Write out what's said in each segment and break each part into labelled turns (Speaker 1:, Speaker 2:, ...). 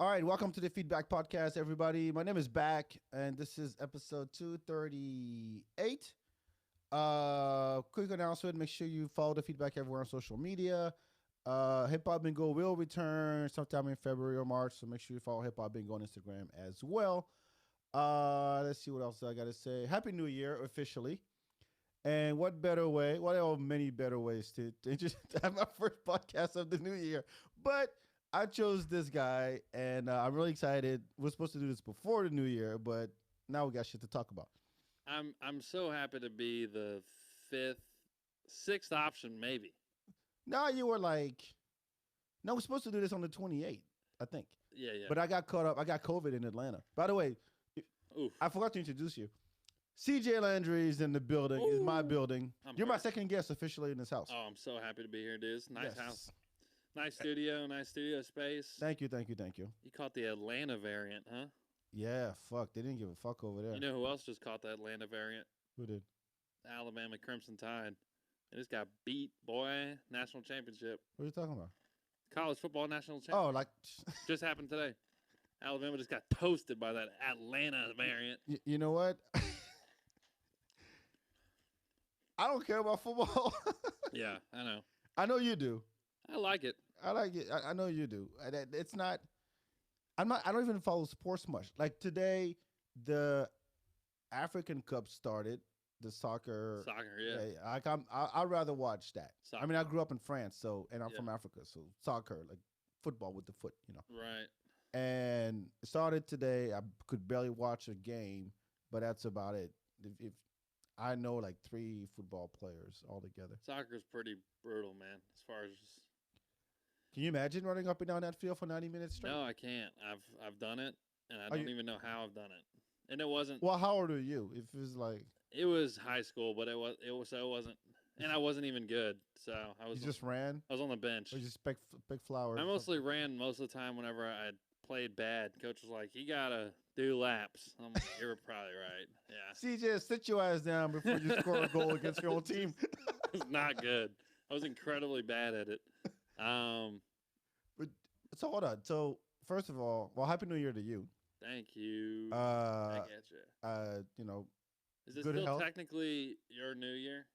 Speaker 1: All right, welcome to the FeedBak podcast, everybody. My name is Back, and this is episode 238. Quick announcement: make sure you follow the FeedBak everywhere on social media. Hip Hop Bingo will return sometime in February or March, so make sure you follow Hip Hop Bingo on Instagram as well. Let's see what else I got to say. Happy New Year officially. And what better way? What are many better ways to just have my first podcast of the new year? But I chose this guy, and I'm really excited. We're supposed to do this before the new year, but now we got shit to talk about.
Speaker 2: I'm so happy to be the sixth option, maybe.
Speaker 1: Now you were like, no, we're supposed to do this on the 28th, I think.
Speaker 2: Yeah.
Speaker 1: But I got caught up. I got COVID in Atlanta. By the way,
Speaker 2: Oof.
Speaker 1: I forgot to introduce you. CJ Landry is in the building. Is my building. You're my second guest officially in this house.
Speaker 2: Oh, I'm so happy to be here, dude. It's a nice house. Nice studio space.
Speaker 1: Thank you.
Speaker 2: You caught the Atlanta variant, huh?
Speaker 1: Yeah, fuck. They didn't give a fuck over there.
Speaker 2: You know who else just caught the Atlanta variant?
Speaker 1: Who did?
Speaker 2: The Alabama Crimson Tide. They just got beat, boy. National championship.
Speaker 1: What are you talking about?
Speaker 2: College football national championship.
Speaker 1: Oh, like...
Speaker 2: just happened today. Alabama just got toasted by that Atlanta variant.
Speaker 1: You know what? I don't care about football.
Speaker 2: Yeah, I know.
Speaker 1: I know you do.
Speaker 2: I like it.
Speaker 1: I like it. I know you do. It's not. I don't even follow sports much. Like today, the African Cup started. The soccer.
Speaker 2: Yeah.
Speaker 1: Like I'd rather watch that.
Speaker 2: Soccer.
Speaker 1: I mean, I grew up in France, and I'm from Africa, so soccer, like football with the foot,
Speaker 2: Right.
Speaker 1: And it started today. I could barely watch a game, but that's about it. If I know like 3 football players all together.
Speaker 2: Soccer's pretty brutal, man. As far as
Speaker 1: can you imagine running up and down that field for 90 minutes straight?
Speaker 2: No, I can't. I've done it, and I don't even know how I've done it. And it wasn't.
Speaker 1: Well, how old are you? If it's like
Speaker 2: it was high school, but it wasn't, and I wasn't even good. So I was.
Speaker 1: You just ran.
Speaker 2: I was on the bench.
Speaker 1: Or you just pick flowers.
Speaker 2: I mostly ran most of the time whenever I played bad. Coach was like, "You gotta do laps." I'm like, "You're probably right." Yeah.
Speaker 1: CJ, sit your ass down before you score a goal against your own team.
Speaker 2: It's not good. I was incredibly bad at it.
Speaker 1: But so hold on. So first of all, well, Happy New Year to you.
Speaker 2: Thank you. I get you. Is it still
Speaker 1: health?
Speaker 2: Technically your New Year?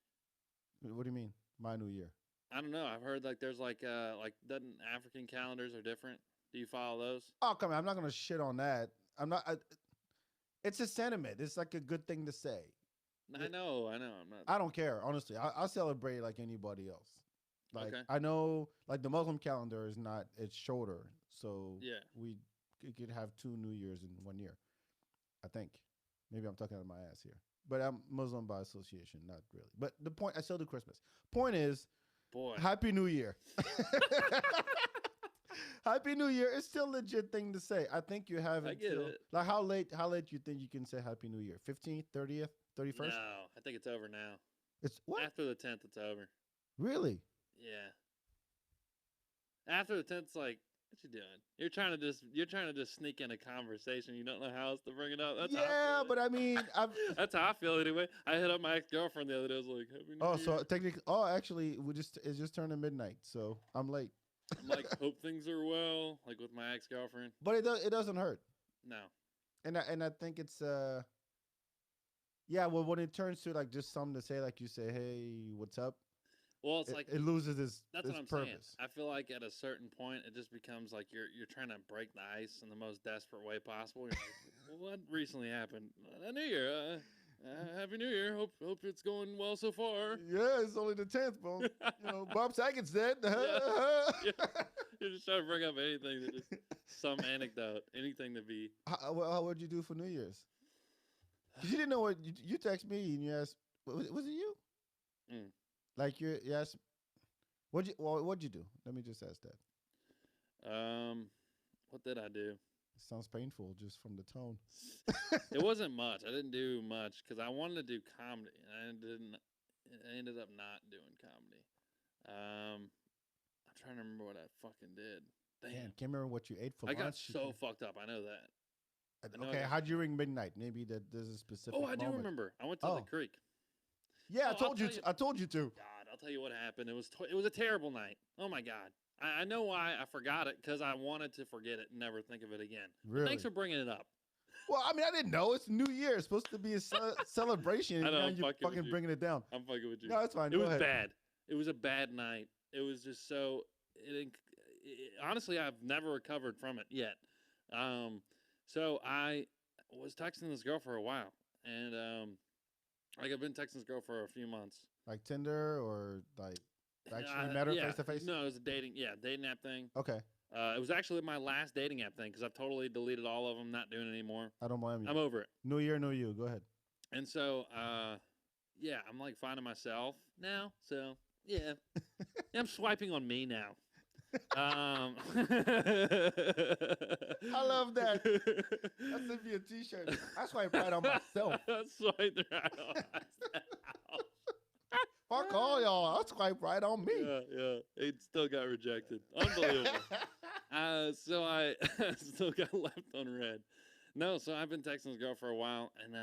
Speaker 1: What do you mean, my New Year?
Speaker 2: I don't know. I've heard like there's like doesn't African calendars are different? Do you follow those?
Speaker 1: Oh, come on. I'm not gonna shit on that. I'm not. It's a sentiment. It's like a good thing to say.
Speaker 2: I know. I'm not.
Speaker 1: I don't care, honestly. I celebrate like anybody else. Like
Speaker 2: okay.
Speaker 1: I know, like the Muslim calendar is not. It's shorter, so
Speaker 2: yeah,
Speaker 1: we could have 2 New Years in 1 year. I think. Maybe I'm talking out of my ass here, but I'm Muslim by association, not really. But the point, I still do Christmas. Point is,
Speaker 2: boy,
Speaker 1: Happy New Year. Happy New Year. It's still a legit thing to say. I think you have
Speaker 2: I get it.
Speaker 1: Like how late you think you can say Happy New Year? 15th, 30th, 31st?
Speaker 2: No, I think it's over now.
Speaker 1: It's what?
Speaker 2: After the 10th, it's over.
Speaker 1: Really?
Speaker 2: Yeah. After the 10th, it's like, what you doing? You're trying to just sneak in a conversation. You don't know how else to bring it up. That's
Speaker 1: but I mean,
Speaker 2: that's how I feel anyway. I hit up my ex-girlfriend the other day. I was like, Happy New Year.
Speaker 1: So technically, actually, it's just turning midnight, so I'm late.
Speaker 2: I'm like, hope things are well, like with my ex-girlfriend.
Speaker 1: But it doesn't hurt.
Speaker 2: No.
Speaker 1: And I think it's yeah. Well, when it turns to like just something to say, like you say, hey, what's up?
Speaker 2: Well, it's like
Speaker 1: it loses its
Speaker 2: that's what I'm
Speaker 1: purpose.
Speaker 2: saying. I feel like at a certain point, it just becomes like you're trying to break the ice in the most desperate way possible. You're like, well, what recently happened? A New Year. Happy New Year. Hope it's going well so far.
Speaker 1: Yeah, it's only the 10th, bro. Bob Saget's dead.
Speaker 2: Yeah. You're just trying to bring up anything that just some anecdote, anything to be.
Speaker 1: What'd you do for New Year's? Because you didn't know what you text me and you asked, was it you?
Speaker 2: Mm.
Speaker 1: Like you asked, what'd you do? Let me just ask that.
Speaker 2: What did I do?
Speaker 1: It sounds painful just from the tone.
Speaker 2: It wasn't much. I didn't do much because I wanted to do comedy, and I ended up not doing comedy. I'm trying to remember what I fucking did. Damn,
Speaker 1: can't remember what you ate for lunch.
Speaker 2: I got so fucked up. I know that.
Speaker 1: Okay, how'd you ring midnight? Maybe there's a specific.
Speaker 2: Oh, I do remember. I went to the creek.
Speaker 1: Yeah, I told you to.
Speaker 2: God, I'll tell you what happened. It was a terrible night. Oh my God. I know why I forgot it because I wanted to forget it and never think of it again. But
Speaker 1: Really?
Speaker 2: thanks for bringing it up.
Speaker 1: Well, I mean, I didn't know. It's New Year. It's supposed to be a celebration,
Speaker 2: I
Speaker 1: and
Speaker 2: know,
Speaker 1: now
Speaker 2: I'm
Speaker 1: you're
Speaker 2: fucking with
Speaker 1: fucking
Speaker 2: you.
Speaker 1: bringing it down.
Speaker 2: I'm fucking with you.
Speaker 1: No, it's fine.
Speaker 2: It
Speaker 1: Go
Speaker 2: was
Speaker 1: ahead.
Speaker 2: bad. It was a bad night. It was just so. Honestly, I've never recovered from it yet. So I was texting this girl for a while, and like I've been texting this girl for a few months.
Speaker 1: Like Tinder or like actually met her
Speaker 2: Yeah,
Speaker 1: face to face?
Speaker 2: no, it was a dating app thing.
Speaker 1: Okay.
Speaker 2: It was actually my last dating app thing because I've totally deleted all of them, not doing it anymore.
Speaker 1: I don't blame you.
Speaker 2: I'm over it.
Speaker 1: New year, new you. Go ahead.
Speaker 2: And so, yeah, I'm like finding myself now. So, yeah, I'm swiping on me now.
Speaker 1: I love that. That should be a T-shirt. I swipe right on myself.
Speaker 2: Swipe right on myself.
Speaker 1: Fuck all y'all. I'll swipe right on me.
Speaker 2: Yeah. It still got rejected. Unbelievable. So I still got left on red. No, so I've been texting this girl for a while, and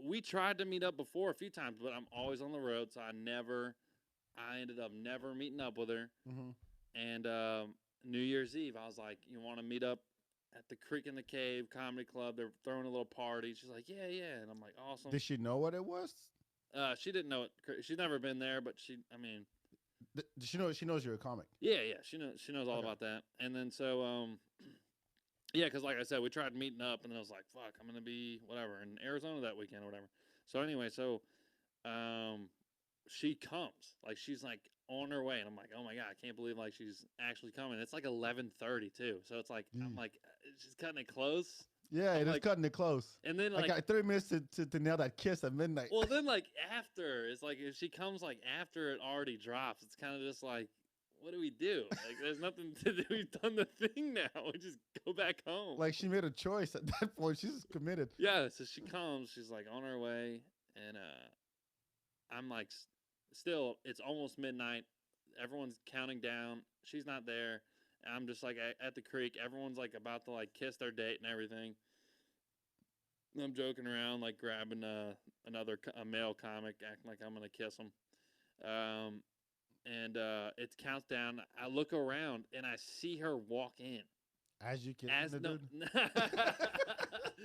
Speaker 2: we tried to meet up before a few times, but I'm always on the road, so I ended up never meeting up with her.
Speaker 1: Mm-hmm.
Speaker 2: And New Year's Eve, I was like, "You want to meet up at the Creek in the Cave Comedy Club? They're throwing a little party." She's like, "Yeah." And I'm like, "Awesome."
Speaker 1: Did she know what it was?
Speaker 2: She didn't know it. She's never been there, but
Speaker 1: She knows you're a comic.
Speaker 2: Yeah. She knows all about that. And then so, yeah, because like I said, we tried meeting up, and then I was like, "Fuck, I'm gonna be whatever in Arizona that weekend or whatever." So anyway, she comes, like she's like on her way, and I'm like, "Oh my god, I can't believe like she's actually coming." It's like 11:30 too, so it's like I'm like, she's cutting it close.
Speaker 1: Yeah, it is cutting it close.
Speaker 2: And then
Speaker 1: I got 30 minutes to nail that kiss at midnight.
Speaker 2: Well, then like after, it's like if she comes like after it already drops, it's kind of just like, what do we do? Like, there's nothing to do. We've done the thing now. We just go back home.
Speaker 1: Like she made a choice at that point. She's committed.
Speaker 2: Yeah. So she comes. She's like on her way, and I'm like, still, it's almost midnight. Everyone's counting down. She's not there. I'm just like at the creek. Everyone's like about to like kiss their date and everything. I'm joking around, like grabbing a male comic, acting like I'm gonna kiss him. And it counts down. I look around and I see her walk in.
Speaker 1: As you kiss the
Speaker 2: no,
Speaker 1: dude.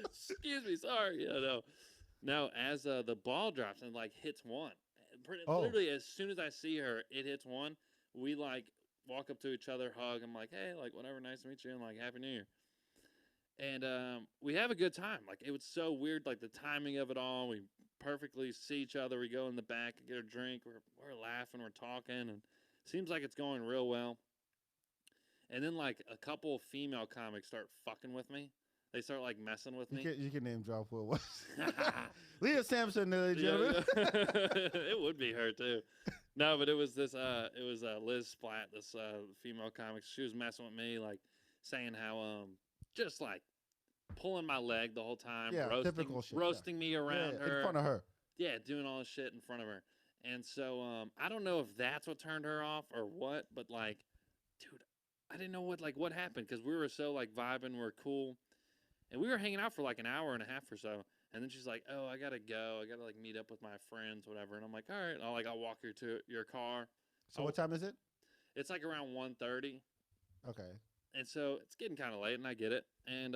Speaker 2: Excuse me, sorry. Yeah, no. No, as the ball drops and like hits one. Literally, as soon as I see her, it hits one. We like walk up to each other, hug. I'm like, "Hey, like whatever, nice to meet you," and like Happy New Year. And we have a good time. Like it was so weird, like the timing of it all. We perfectly see each other. We go in the back and get a drink. We're laughing, we're talking, and it seems like it's going real well. And then like a couple female comics start fucking with me. They start like messing with me.
Speaker 1: You can name drop who it was. Leah Sampson, gentlemen.
Speaker 2: It would be her too. No, but it was this. It was Liz Splat, this female comic. She was messing with me, like saying how just like pulling my leg the whole time.
Speaker 1: Yeah, typical shit.
Speaker 2: Roasting me around her
Speaker 1: in front of her.
Speaker 2: Yeah, doing all this shit in front of her. And so I don't know if that's what turned her off or what, but like, dude, I didn't know what happened because we were so like vibing, we're cool. And we were hanging out for like an hour and a half or so. And then she's like, "Oh, I gotta go. I gotta like meet up with my friends, whatever." And I'm like, "All right." I'll walk you to your car.
Speaker 1: So what time is it?
Speaker 2: It's like around 1:30.
Speaker 1: Okay.
Speaker 2: And so it's getting kind of late, and I get it. And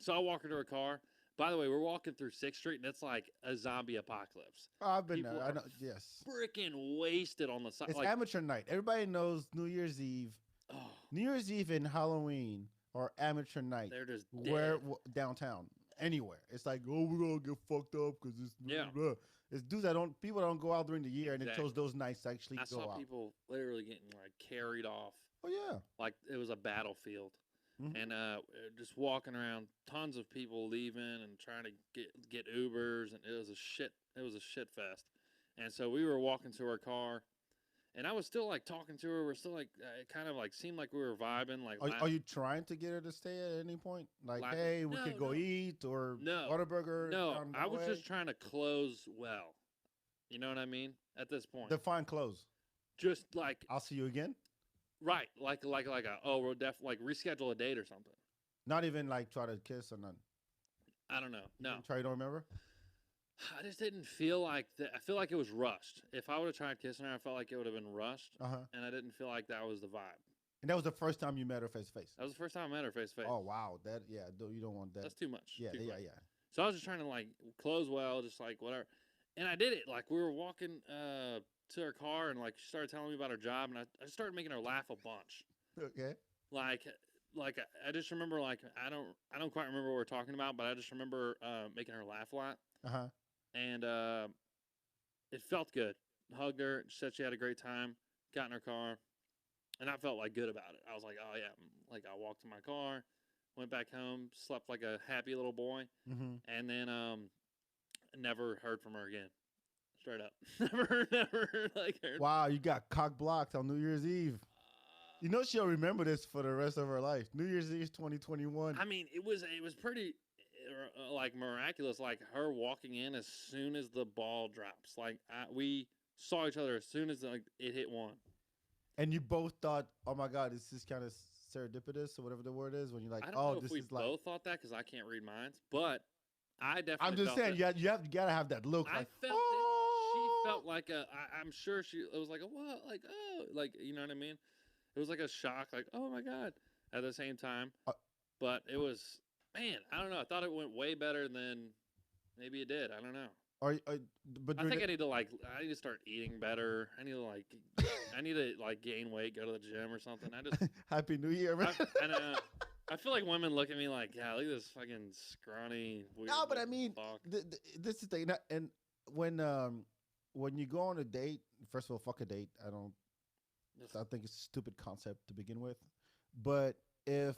Speaker 2: so I walk her to her car. By the way, we're walking through 6th Street, and it's like a zombie apocalypse.
Speaker 1: Oh, I've been
Speaker 2: People
Speaker 1: there. I
Speaker 2: are
Speaker 1: know. Yes.
Speaker 2: Freaking wasted on the side.
Speaker 1: It's amateur night. Everybody knows New Year's Eve.
Speaker 2: Oh,
Speaker 1: New Year's Eve and Halloween are amateur night.
Speaker 2: they're just
Speaker 1: Where
Speaker 2: dead.
Speaker 1: downtown, anywhere. It's like, oh, we're gonna get fucked up because it's
Speaker 2: Yeah.
Speaker 1: blah. It's dudes that people don't go out during the year, and it chose those nights to actually
Speaker 2: I
Speaker 1: go
Speaker 2: saw
Speaker 1: out.
Speaker 2: people literally getting like carried off.
Speaker 1: Oh yeah.
Speaker 2: Like it was a battlefield.
Speaker 1: Mhm.
Speaker 2: And just walking around, tons of people leaving and trying to get Ubers, and it was a shit fest. And so we were walking to our car, and I was still like talking to her. We're still like it kind of like seemed like we were vibing. Like
Speaker 1: Are you trying to get her to stay at any point? Like,
Speaker 2: Laughing.
Speaker 1: hey, we
Speaker 2: No,
Speaker 1: could go
Speaker 2: no.
Speaker 1: eat or
Speaker 2: No.
Speaker 1: Whataburger.
Speaker 2: No,
Speaker 1: down the
Speaker 2: I was
Speaker 1: way?
Speaker 2: just trying to close well. You know what I mean? At this point,
Speaker 1: define close.
Speaker 2: just like
Speaker 1: I'll see you again.
Speaker 2: right, like we'll like reschedule a date or something.
Speaker 1: Not even like try to kiss or nothing.
Speaker 2: I don't know. No,
Speaker 1: Try you don't remember?
Speaker 2: I just didn't feel like that. I feel like it was rushed. If I would have tried kissing her, I felt like it would have been rushed,
Speaker 1: Uh huh.
Speaker 2: and I didn't feel like that was the vibe.
Speaker 1: And that was the first time you met her face to face.
Speaker 2: That was the first time I met her face to face.
Speaker 1: Oh wow, that yeah, you don't want that.
Speaker 2: That's too much.
Speaker 1: Yeah,
Speaker 2: Too
Speaker 1: yeah,
Speaker 2: much.
Speaker 1: yeah.
Speaker 2: So I was just trying to like close well, just like whatever. And I did it. Like we were walking to her car, and like she started telling me about her job, and I started making her laugh a bunch.
Speaker 1: Okay.
Speaker 2: Like I just remember like I don't quite remember what we're talking about, but I just remember making her laugh a lot,
Speaker 1: Uh huh.
Speaker 2: and it felt good. Hugged her, she said she had a great time. Got in her car, and I felt like good about it. I was like, oh yeah, like I walked to my car, went back home, slept like a happy little boy,
Speaker 1: Mm-hmm.
Speaker 2: and then never heard from her again. Straight up, never like heard.
Speaker 1: Wow, you got cock blocked on New Year's Eve. You know she'll remember this for the rest of her life. New Year's Eve 2021.
Speaker 2: I mean, it was pretty like miraculous. Like her walking in as soon as the ball drops. Like we saw each other as soon as like it hit one.
Speaker 1: And you both thought, oh my God, this is kind of serendipitous or whatever the word is when you're like,
Speaker 2: I don't
Speaker 1: oh,
Speaker 2: know if
Speaker 1: this
Speaker 2: we
Speaker 1: is like.
Speaker 2: both thought that because I can't read minds, but I definitely.
Speaker 1: I'm just
Speaker 2: felt
Speaker 1: saying,
Speaker 2: that.
Speaker 1: you gotta have that look.
Speaker 2: I
Speaker 1: Like,
Speaker 2: felt
Speaker 1: oh.
Speaker 2: it. She felt like I'm sure it was like a what, like oh, like you know what I mean. It was like a shock, like oh my god, at the same time. But it was, man, I don't know. I thought it went way better than maybe it did. I don't know.
Speaker 1: But
Speaker 2: I think I need to start eating better. I need to like gain weight, go to the gym or something. I just
Speaker 1: Happy New Year, man.
Speaker 2: I feel like women look at me like, yeah, look at this fucking scrawny. Weird
Speaker 1: No, but I
Speaker 2: looking
Speaker 1: mean,
Speaker 2: fuck.
Speaker 1: this is the thing. And when you go on a date, first of all, fuck a date. I think it's a stupid concept to begin with. But if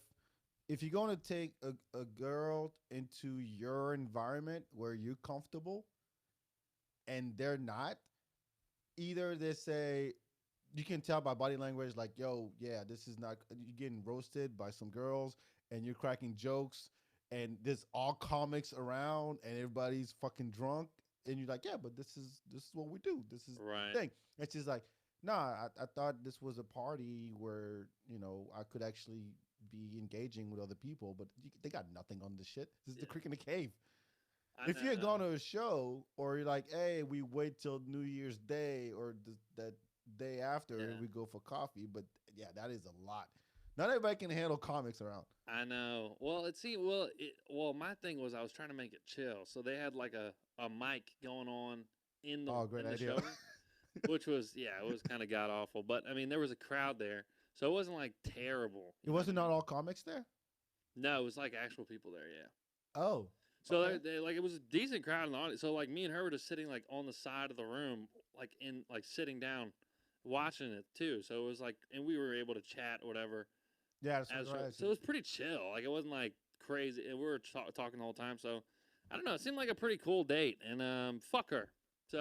Speaker 1: you're going to take a girl into your environment where you're comfortable and they're not, either they say, you can tell by body language, like, yo, yeah, this is not, you're getting roasted by some girls and you're cracking jokes and there's all comics around and everybody's fucking drunk. And you're like, yeah, but this is what we do. This is
Speaker 2: right.
Speaker 1: the thing. And she's like, nah, I thought this was a party where, I could actually be engaging with other people, but they got nothing on this shit. This is the Creek in the Cave. If you're going to a show or you're like, hey, we wait till New Year's Day or that day after and we go for coffee, but yeah, that is a lot. Not everybody can handle comics around.
Speaker 2: I know. Well, my thing was I was trying to make it chill, so they had like a mic going on in the show, which was it was kind of god awful. But I mean, there was a crowd there, so it wasn't like terrible.
Speaker 1: It wasn't not all comics there.
Speaker 2: No, it was like actual people there. Yeah.
Speaker 1: Oh.
Speaker 2: So they like it was a decent crowd in the audience. So like me and her were just sitting like on the side of the room, like sitting down, watching it too. So it was like, and we were able to chat or whatever.
Speaker 1: Yeah, that's right.
Speaker 2: So it was pretty chill. Like it wasn't like crazy. And we were talking the whole time. So I don't know. It seemed like a pretty cool date. And fuck her. So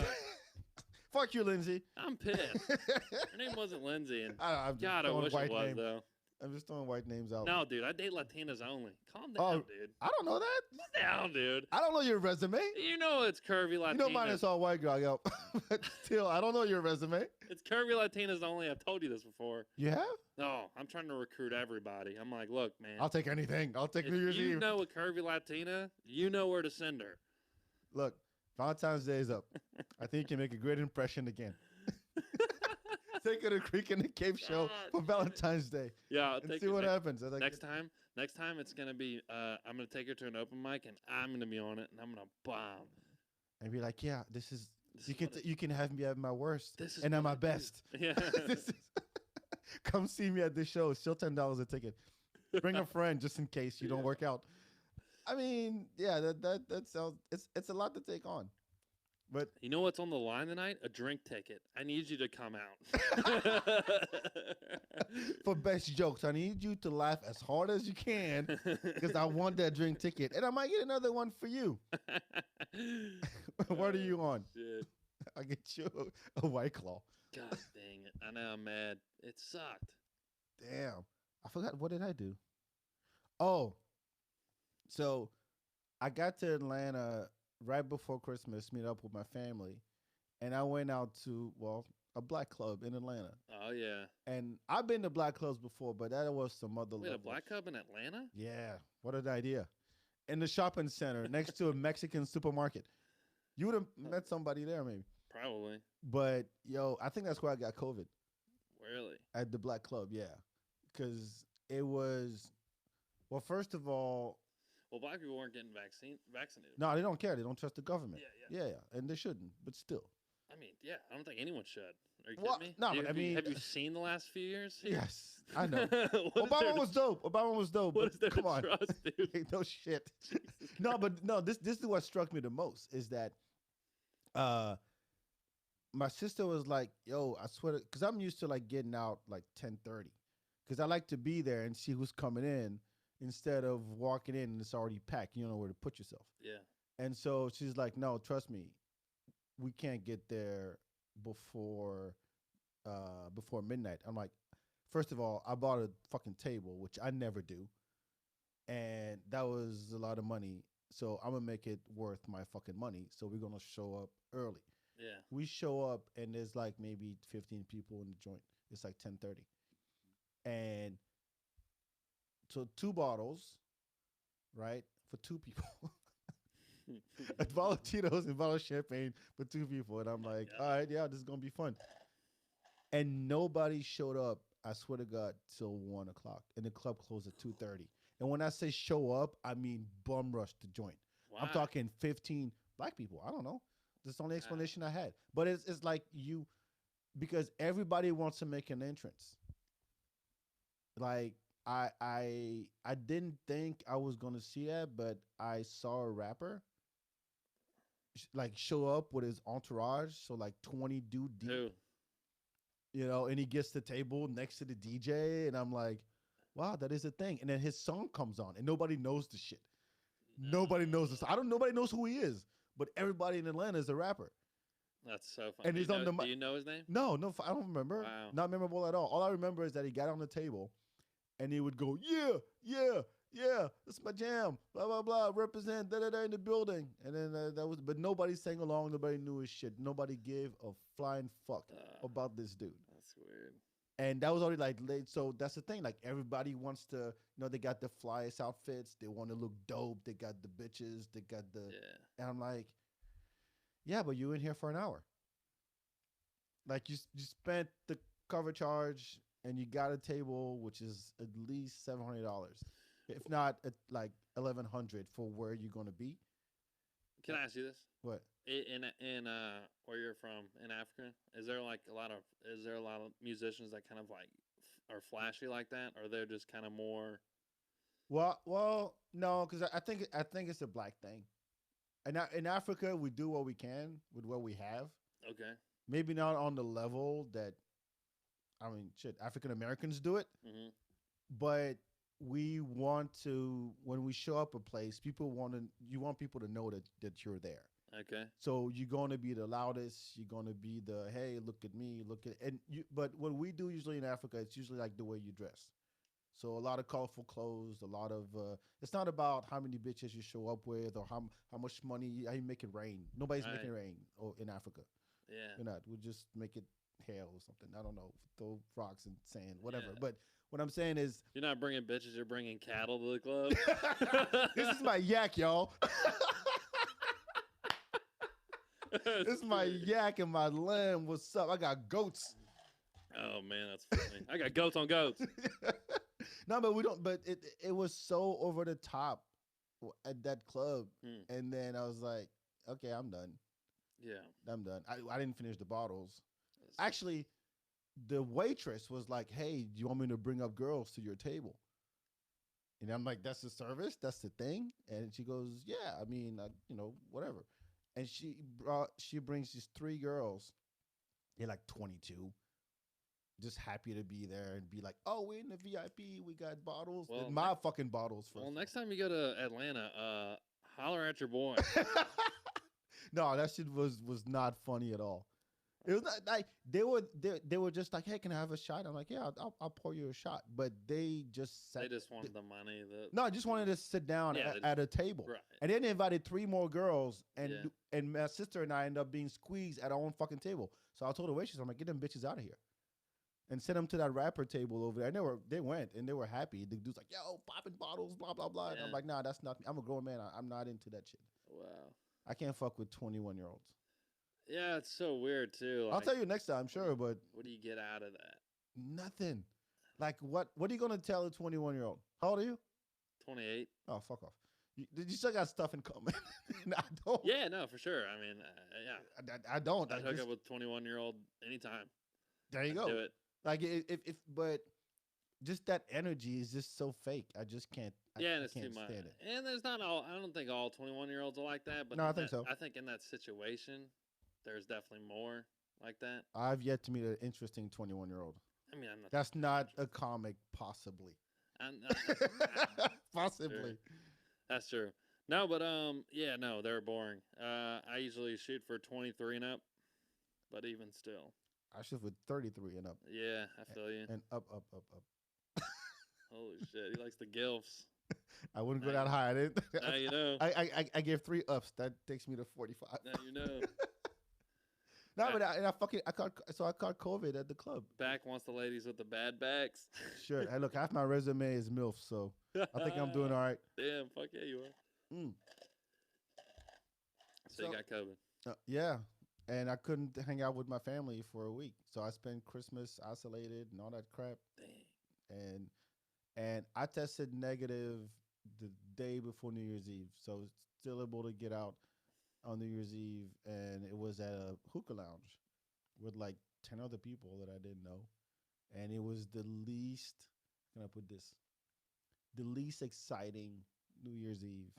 Speaker 1: fuck you, Lindsay.
Speaker 2: I'm pissed. Her name wasn't Lindsay. And God, I wish it was though.
Speaker 1: I'm just throwing white names out.
Speaker 2: No, dude, I date Latinas only. Calm down, dude.
Speaker 1: I don't know that.
Speaker 2: Calm down, dude.
Speaker 1: I don't know your resume.
Speaker 2: You know it's curvy Latinas.
Speaker 1: You know mine is all white girl, yo. But still, I don't know your resume.
Speaker 2: It's curvy Latinas only. I've told you this before.
Speaker 1: You have?
Speaker 2: No, I'm trying to recruit everybody. I'm like, look, man.
Speaker 1: I'll take anything. I'll take New Year's Eve.
Speaker 2: You know a curvy Latina, you know where to send her.
Speaker 1: Look, Valentine's Day is up. I think you can make a great impression again. Take her to Creek in the Cave show for Valentine's Day.
Speaker 2: Yeah, I'll
Speaker 1: see what happens.
Speaker 2: Next time it's gonna be. I'm gonna take her to an open mic and I'm gonna be on it and I'm gonna bomb.
Speaker 1: And be like, yeah, this is you can have me at my worst and at my best.
Speaker 2: Yeah.
Speaker 1: Come see me at this show. It's still $10 a ticket. Bring a friend just in case you don't work out. I mean, yeah, that sounds. It's a lot to take on. But
Speaker 2: you know what's on the line tonight? A drink ticket. I need you to come out.
Speaker 1: For best jokes, I need you to laugh as hard as you can because I want that drink ticket. And I might get another one for you. What are you on?
Speaker 2: Shit.
Speaker 1: I'll get you a White Claw.
Speaker 2: God dang it. I know I'm mad. It sucked.
Speaker 1: Damn. I forgot. What did I do? Oh. So I got to Atlanta right before Christmas, meet up with my family, and I went out to a black club in Atlanta.
Speaker 2: Oh yeah.
Speaker 1: And I've been to black clubs before, but that was some other level.
Speaker 2: A black club in Atlanta?
Speaker 1: Yeah. What an idea! In the shopping center next to a Mexican supermarket. You would have met somebody there, maybe.
Speaker 2: Probably.
Speaker 1: But yo, I think that's where I got COVID
Speaker 2: Really?
Speaker 1: at the black club. Yeah, because it was well. First of all,
Speaker 2: Well, black people weren't getting vaccinated.
Speaker 1: no, they don't care. They don't trust the government.
Speaker 2: Yeah, yeah.
Speaker 1: Yeah, and they shouldn't. But still,
Speaker 2: I mean, yeah. I don't think anyone should. Are you
Speaker 1: well,
Speaker 2: kidding me?
Speaker 1: no,
Speaker 2: Do you-
Speaker 1: but I
Speaker 2: have you-
Speaker 1: mean,
Speaker 2: have you seen the last few years? Here?
Speaker 1: yes, I know.
Speaker 2: What is there
Speaker 1: Obama
Speaker 2: to-
Speaker 1: was dope. Obama was dope.
Speaker 2: What
Speaker 1: But
Speaker 2: is there
Speaker 1: come
Speaker 2: to
Speaker 1: on,
Speaker 2: trust, dude?
Speaker 1: Ain't no shit.
Speaker 2: Jesus
Speaker 1: No,
Speaker 2: Christ.
Speaker 1: but no. This is what struck me the most is that, uh, my sister was like, "Yo, I swear," because I'm used to like getting out like 10:30, because I like to be there and see who's coming in instead of walking in and it's already packed. You don't know where to put yourself.
Speaker 2: Yeah.
Speaker 1: And so she's like, "No, trust me, we can't get there before before midnight." I'm like, first of all, I bought a fucking table, which I never do, and that was a lot of money. So I'm gonna make it worth my fucking money. So we're gonna show up early.
Speaker 2: Yeah.
Speaker 1: We show up and there's like maybe 15 people in the joint. It's like 10:30, and so two bottles, right, for two people. A bottle of Tito's and a bottle of champagne for two people, and I'm like,
Speaker 2: God.
Speaker 1: all right, yeah, this is gonna be fun. And nobody showed up. I swear to God, till 1 o'clock, and the club closed at 2:30. And when I say show up, I mean bum rush the joint. I'm
Speaker 2: Why?
Speaker 1: talking 15 black people. I don't know. That's the only explanation I had. But it's like you, because everybody wants to make an entrance. Like I didn't think I was gonna see that, but I saw a rapper like show up with his entourage, so like 20 dude deep,
Speaker 2: Who?
Speaker 1: and he gets the table next to the DJ, and I'm like, wow, that is a thing. And then his song comes on, and nobody knows the shit. Nobody knows this. Nobody knows who he is, but everybody in Atlanta is a rapper.
Speaker 2: That's so funny.
Speaker 1: And
Speaker 2: do
Speaker 1: he's
Speaker 2: you
Speaker 1: on
Speaker 2: know,
Speaker 1: the
Speaker 2: Do you know his name?
Speaker 1: No, no, I don't remember.
Speaker 2: Wow.
Speaker 1: Not memorable at all. All I remember is that he got on the table, and he would go, yeah, yeah, yeah, that's my jam, blah blah blah, represent da da da in the building, and then that was. But nobody sang along. Nobody knew his shit. Nobody gave a flying fuck about this dude.
Speaker 2: That's weird.
Speaker 1: And that was already like late. So that's the thing. Like everybody wants to, they got the flyest outfits. They want to look dope. They got the bitches. They got the.
Speaker 2: Yeah.
Speaker 1: And I'm like, yeah, but you in here for an hour. Like you spent the cover charge and you got a table, which is at least $700, if not at like 1,100 for where you're gonna be.
Speaker 2: Can I ask you this?
Speaker 1: What?
Speaker 2: In where you're from in Africa, is there a lot of musicians that kind of like are flashy like that, or they're just kind of more?
Speaker 1: Well, no, because I think it's a black thing. And in Africa, we do what we can with what we have.
Speaker 2: Okay.
Speaker 1: Maybe not on the level that, I mean, shit, African Americans do it,
Speaker 2: Mm-hmm.
Speaker 1: but we want to, when we show up a place, you want people to know that you're there.
Speaker 2: Okay.
Speaker 1: So you're going to be the loudest. You're going to be the, hey, look at me, but what we do usually in Africa, it's usually like the way you dress. So a lot of colorful clothes, a lot of, it's not about how many bitches you show up with or how much money, how you make it rain. Nobody's making it rain in Africa.
Speaker 2: Yeah.
Speaker 1: We're not. We just make it hail or something. I don't know. Throw rocks and sand, whatever.
Speaker 2: Yeah.
Speaker 1: What I'm saying is,
Speaker 2: You're not bringing bitches. You're bringing cattle to the club.
Speaker 1: this is my yak, y'all. This is my yak and my lamb. What's up? I got goats.
Speaker 2: Oh man, that's funny. I got goats on goats.
Speaker 1: No, but we don't. But it was so over the top at that club, and then I was like, okay, I'm done.
Speaker 2: Yeah.
Speaker 1: I'm done. I didn't finish the bottles. Actually, the waitress was like, hey, do you want me to bring up girls to your table? And I'm like, that's the service? That's the thing? And she goes, yeah, I mean, whatever. And she brings these three girls. They're like 22. Just happy to be there and be like, oh, we're in the VIP. We got bottles.
Speaker 2: Well,
Speaker 1: my fucking bottles first.
Speaker 2: Well, next time you go to Atlanta, holler at your boy.
Speaker 1: No, that shit was not funny at all. It was not like they were just like, hey, can I have a shot? I'm like, yeah, I'll pour you a shot. But they just
Speaker 2: They just wanted the money.
Speaker 1: No, I just wanted to sit down at a table.
Speaker 2: Right.
Speaker 1: And then they invited three more girls, and
Speaker 2: Yeah.
Speaker 1: and my sister and I ended up being squeezed at our own fucking table. So I told the waitress, I'm like, get them bitches out of here. And send them to that rapper table over there. And they went and they were happy. The dude's like, yo, popping bottles, blah, blah, blah. And I'm
Speaker 2: Yeah.
Speaker 1: like, nah, that's not me. I'm a grown man. I'm not into that shit.
Speaker 2: Wow.
Speaker 1: I can't fuck with 21-year-olds.
Speaker 2: Yeah, it's so weird too.
Speaker 1: I'll
Speaker 2: Like,
Speaker 1: tell you next time, sure, but
Speaker 2: what do you get out of that?
Speaker 1: nothing. Like what are you gonna tell a 21-year-old? How old are you?
Speaker 2: 28.
Speaker 1: Oh, fuck off. You still got stuff in common. No, I don't.
Speaker 2: Yeah, no, for sure. I mean, yeah,
Speaker 1: I don't.
Speaker 2: I'd hook up with 21-year-old anytime.
Speaker 1: There you
Speaker 2: I'd
Speaker 1: go.
Speaker 2: do it.
Speaker 1: Like if but just that energy is just so fake. I just can't.
Speaker 2: Yeah, and
Speaker 1: I
Speaker 2: it's
Speaker 1: can't
Speaker 2: too much.
Speaker 1: stand it.
Speaker 2: And there's not all. I don't think all 21-year-olds are like that. But
Speaker 1: No, I
Speaker 2: in
Speaker 1: think
Speaker 2: that-
Speaker 1: so.
Speaker 2: I think in that situation, there's definitely more like that.
Speaker 1: I've yet to meet an interesting 21-year-old.
Speaker 2: I mean, I'm not.
Speaker 1: That's not a comic, possibly.
Speaker 2: I'm,
Speaker 1: Possibly.
Speaker 2: That's true. No, but yeah, no, they're boring. I usually shoot for 23 and up, but even still,
Speaker 1: I shoot with 33 and up.
Speaker 2: yeah, I feel you.
Speaker 1: And up.
Speaker 2: Holy shit, he likes the gilfs.
Speaker 1: I wouldn't go
Speaker 2: Now
Speaker 1: that high. I didn't.
Speaker 2: Now you know.
Speaker 1: I gave 3 ups. That takes me to 45.
Speaker 2: Now you know.
Speaker 1: No, but I caught COVID at the club.
Speaker 2: Back wants the ladies with the bad backs.
Speaker 1: Sure. Hey, look, half my resume is MILF, so I think I'm doing all right.
Speaker 2: Damn, fuck yeah, you are.
Speaker 1: Mm.
Speaker 2: So you got COVID.
Speaker 1: Yeah, and I couldn't hang out with my family for a week, so I spent Christmas isolated and all that crap.
Speaker 2: Dang.
Speaker 1: And I tested negative the day before New Year's Eve, so still able to get out on New Year's Eve, and it was at a hookah lounge with like 10 other people that I didn't know, and it was the least. How can I put this? The least exciting New Year's Eve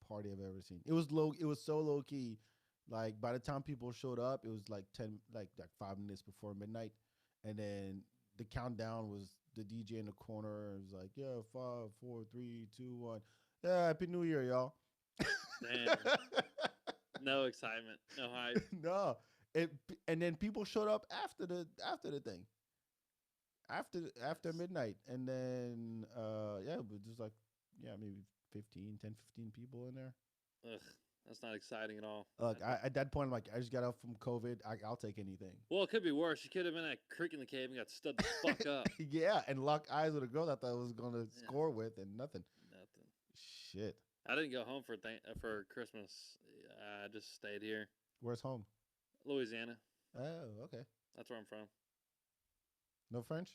Speaker 1: party I've ever seen. It was low. It was so low key. Like by the time people showed up, it was like 5 minutes before midnight, and then the countdown was the DJ in the corner. It was like, yeah, 5, 4, 3, 2, 1. Yeah, Happy New Year, y'all.
Speaker 2: Damn. No excitement, no hype.
Speaker 1: No, and then people showed up after the thing, after midnight, and then yeah, but just like maybe 15 people in there.
Speaker 2: Ugh, that's not exciting at all.
Speaker 1: Look, at that point, I'm like, I just got out from COVID. I'll take anything.
Speaker 2: Well, it could be worse. You could have been at Creek in the Cave and got stood the fuck up.
Speaker 1: Yeah, and lock eyes with a girl that I thought I was gonna score with, and nothing.
Speaker 2: Nothing.
Speaker 1: Shit.
Speaker 2: I didn't go home for Christmas. I just stayed here.
Speaker 1: Where's home?
Speaker 2: Louisiana.
Speaker 1: Oh, okay.
Speaker 2: That's where I'm from.
Speaker 1: No French?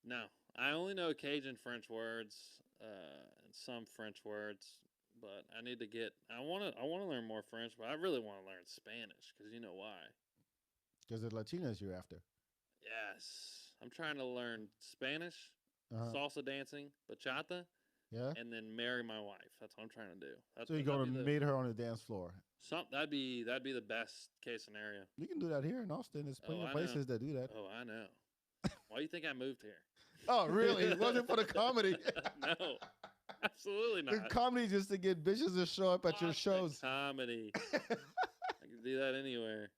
Speaker 2: No, I only know Cajun French words and some French words, but I need to get. I want to learn more French, but I really want to learn Spanish because you know why?
Speaker 1: Because the Latinas you're after.
Speaker 2: Yes, I'm trying to learn Spanish,
Speaker 1: Uh-huh.
Speaker 2: salsa dancing, bachata,
Speaker 1: Yeah.
Speaker 2: and then marry my wife. That's what I'm trying to do.
Speaker 1: So you're gonna meet her on the dance floor.
Speaker 2: That'd be the best case scenario.
Speaker 1: You can do that here in Austin. There's plenty of places that do that.
Speaker 2: Oh, I know. Why do you think I moved here?
Speaker 1: Oh, really? It wasn't for the comedy.
Speaker 2: No, absolutely
Speaker 1: The
Speaker 2: not.
Speaker 1: comedy just to get bitches to show up at your
Speaker 2: Fuck the
Speaker 1: shows.
Speaker 2: Comedy. I can do that anywhere.